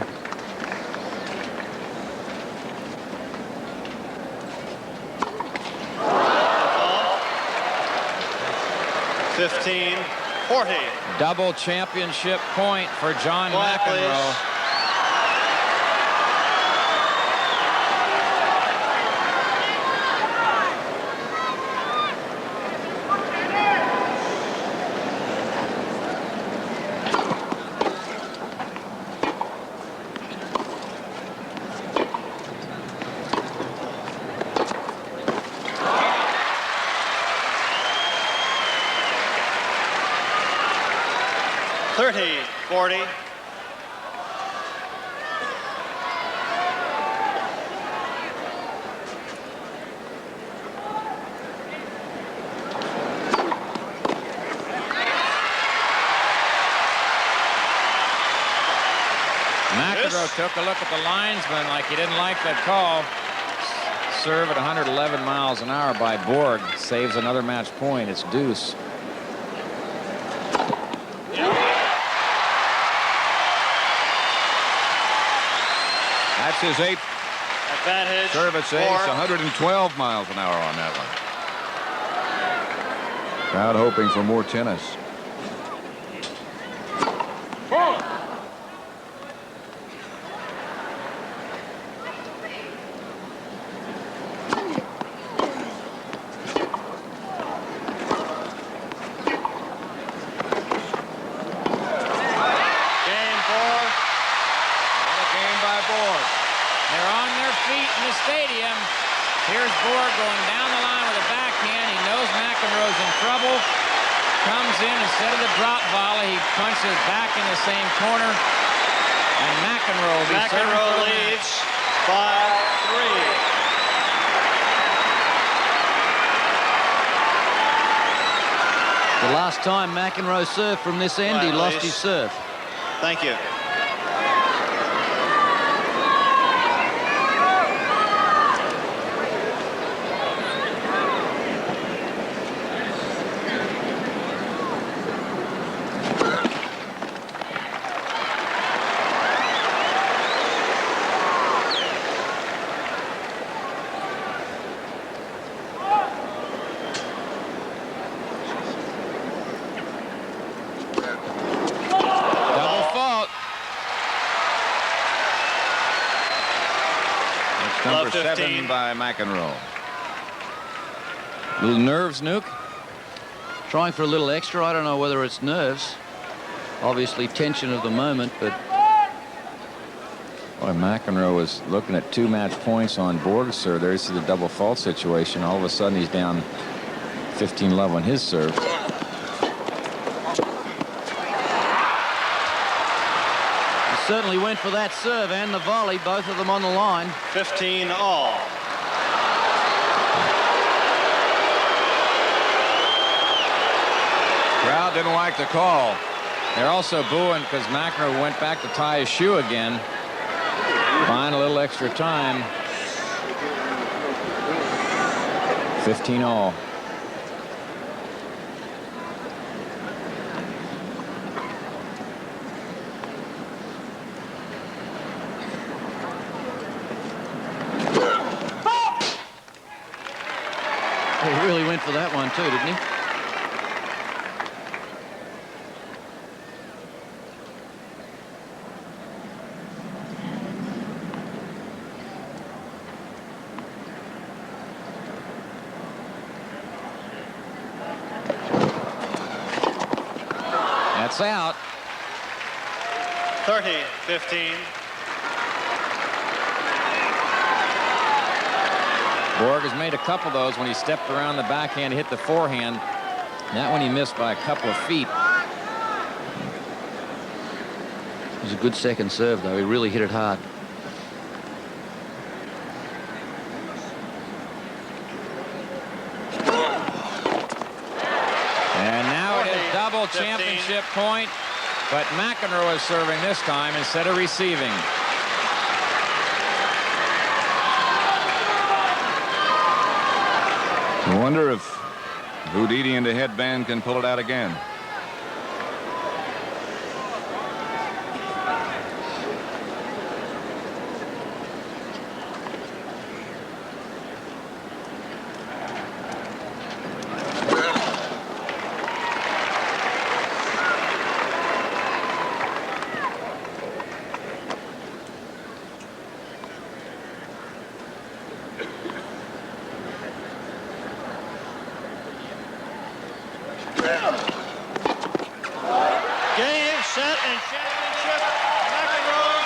F: $15-40.
E: Double championship point for John
F: Quiet,
E: McEnroe.
F: please. $30-40.
E: McEnroe took a look at the linesman like he didn't like that call. Serve at 111 miles an hour by Borg. Saves another match point. It's deuce.
A: That's his 8th
F: Advantage.
A: service ace. 112 miles an hour on that one. Crowd hoping for more tennis.
E: Stadium. Here's Borg going down the line with a backhand. He knows McEnroe's in trouble. Comes in, instead of the drop volley, he punches back in the same corner. And McEnroe will be serving for the
F: leads 5-3.
B: The last time McEnroe served from this end, he lost his serve.
F: Thank you.
A: Number 7 by McEnroe.
E: Little nerves, Nuke.
B: Trying for a little extra. I don't know whether it's nerves. Obviously tension of the moment, but
C: boy, McEnroe was looking at 2 match points on Borg's serve. There's the double fault situation. All of a sudden he's down 15 love on his serve.
B: certainly went for that serve and the volley, both of them on the line.
F: 15 all.
C: Crowd didn't like the call. They're also booing because McEnroe went back to tie his shoe again, buying a little extra time. 15 all.
B: He really went for that one too, didn't he?
C: That's out.
F: 30-15.
C: Borg has made a couple of those when he stepped around the backhand, hit the forehand. That one he missed by a couple of feet.
B: It was a good second serve, though. He really hit it hard.
C: And now it is
F: 40,
C: double
F: 15.
C: championship point
E: But McEnroe is serving this time instead of receiving.
A: I wonder if Houdini and the headband can pull it out again.
D: Game, set, and championship, McEnroe.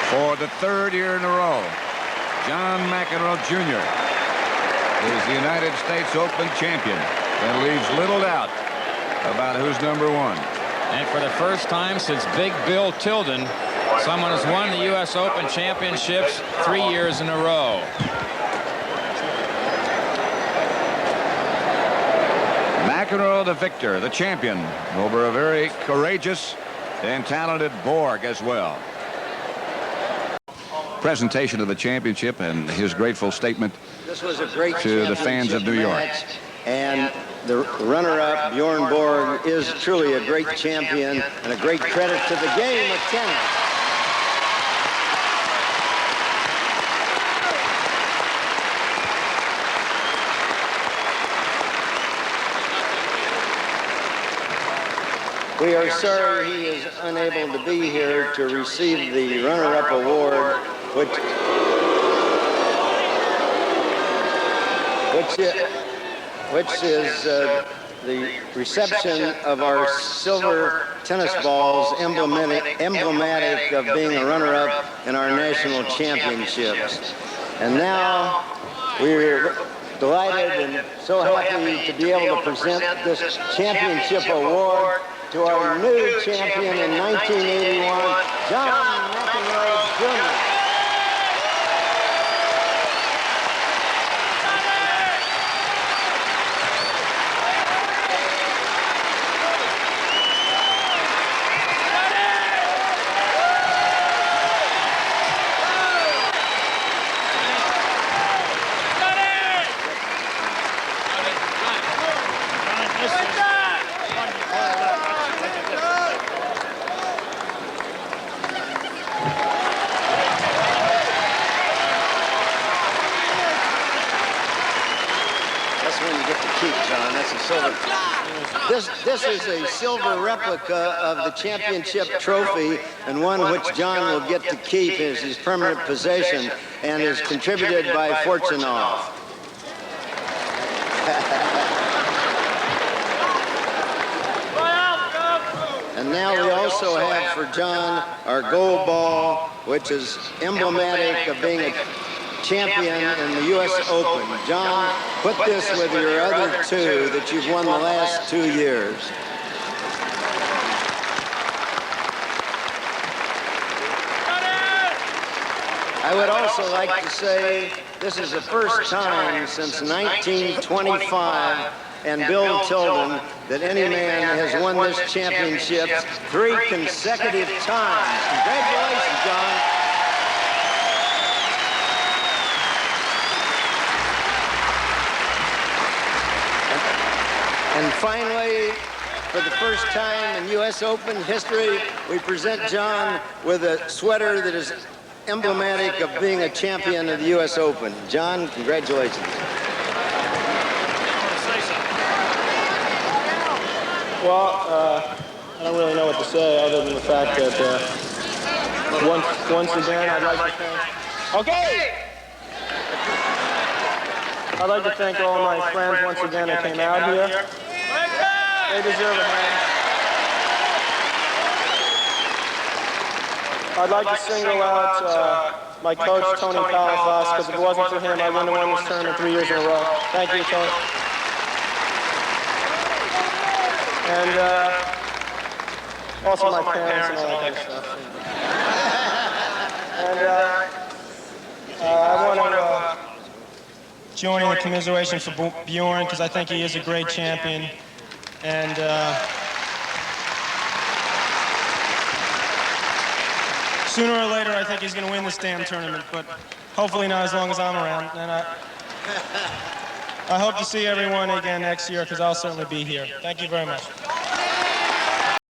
A: For the third year in a row, John McEnroe Jr. is the United States Open champion and leaves little doubt about who's number one.
E: And for the first time since Big Bill Tilden, someone has won the U.S. Open championships 3 years in a row.
A: McEnroe the victor, the champion, over a very courageous and talented Borg as well. Presentation of the championship and his grateful statement
G: This was a great
A: to the fans of New York.
G: match, and the runner-up, Bjorn Borg, is truly a great champion and a great credit to the game of tennis. We are sorry he is unable to be here to receive the runner-up award, which is the reception of our silver tennis balls, emblematic of being a runner-up in our national championships. And now we're delighted and so happy to be able to present this championship award to our new champion in 1981, John McEnroe Jr. This is a silver replica of the championship trophy, and one which John will get to keep as his permanent possession, and is contributed by Fortunoff. And now we also have for John our gold ball, which is emblematic of being a champion in the U.S. Open. John, put this with your other two that you've won the last 2 years. I would also like to say this is the first time since 1925 and Bill Tilden that any man has won this championship 3 consecutive times. Congratulations, John. And finally, for the first time in U.S. Open history, we present John with a sweater that is emblematic of being a champion of the U.S. Open. John, congratulations.
H: Well, I don't really know what to say other than the fact that once again, I'd like to thank... Okay! I'd like to thank all my friends once again that came out here. They deserve it, man. I'd like to single out my coach, Tony Palafas, because if it wasn't for him, I wouldn't have won this tournament 3 years in a row. Thank you, Tony. And also my parents and all that kind of stuff. And I want to join in the commiseration for Bjorn because I think he is a great champion. And sooner or later, I think he's going to win this damn tournament, but hopefully not as long as I'm around. And I hope to see everyone again next year because I'll certainly be here. Thank you very much.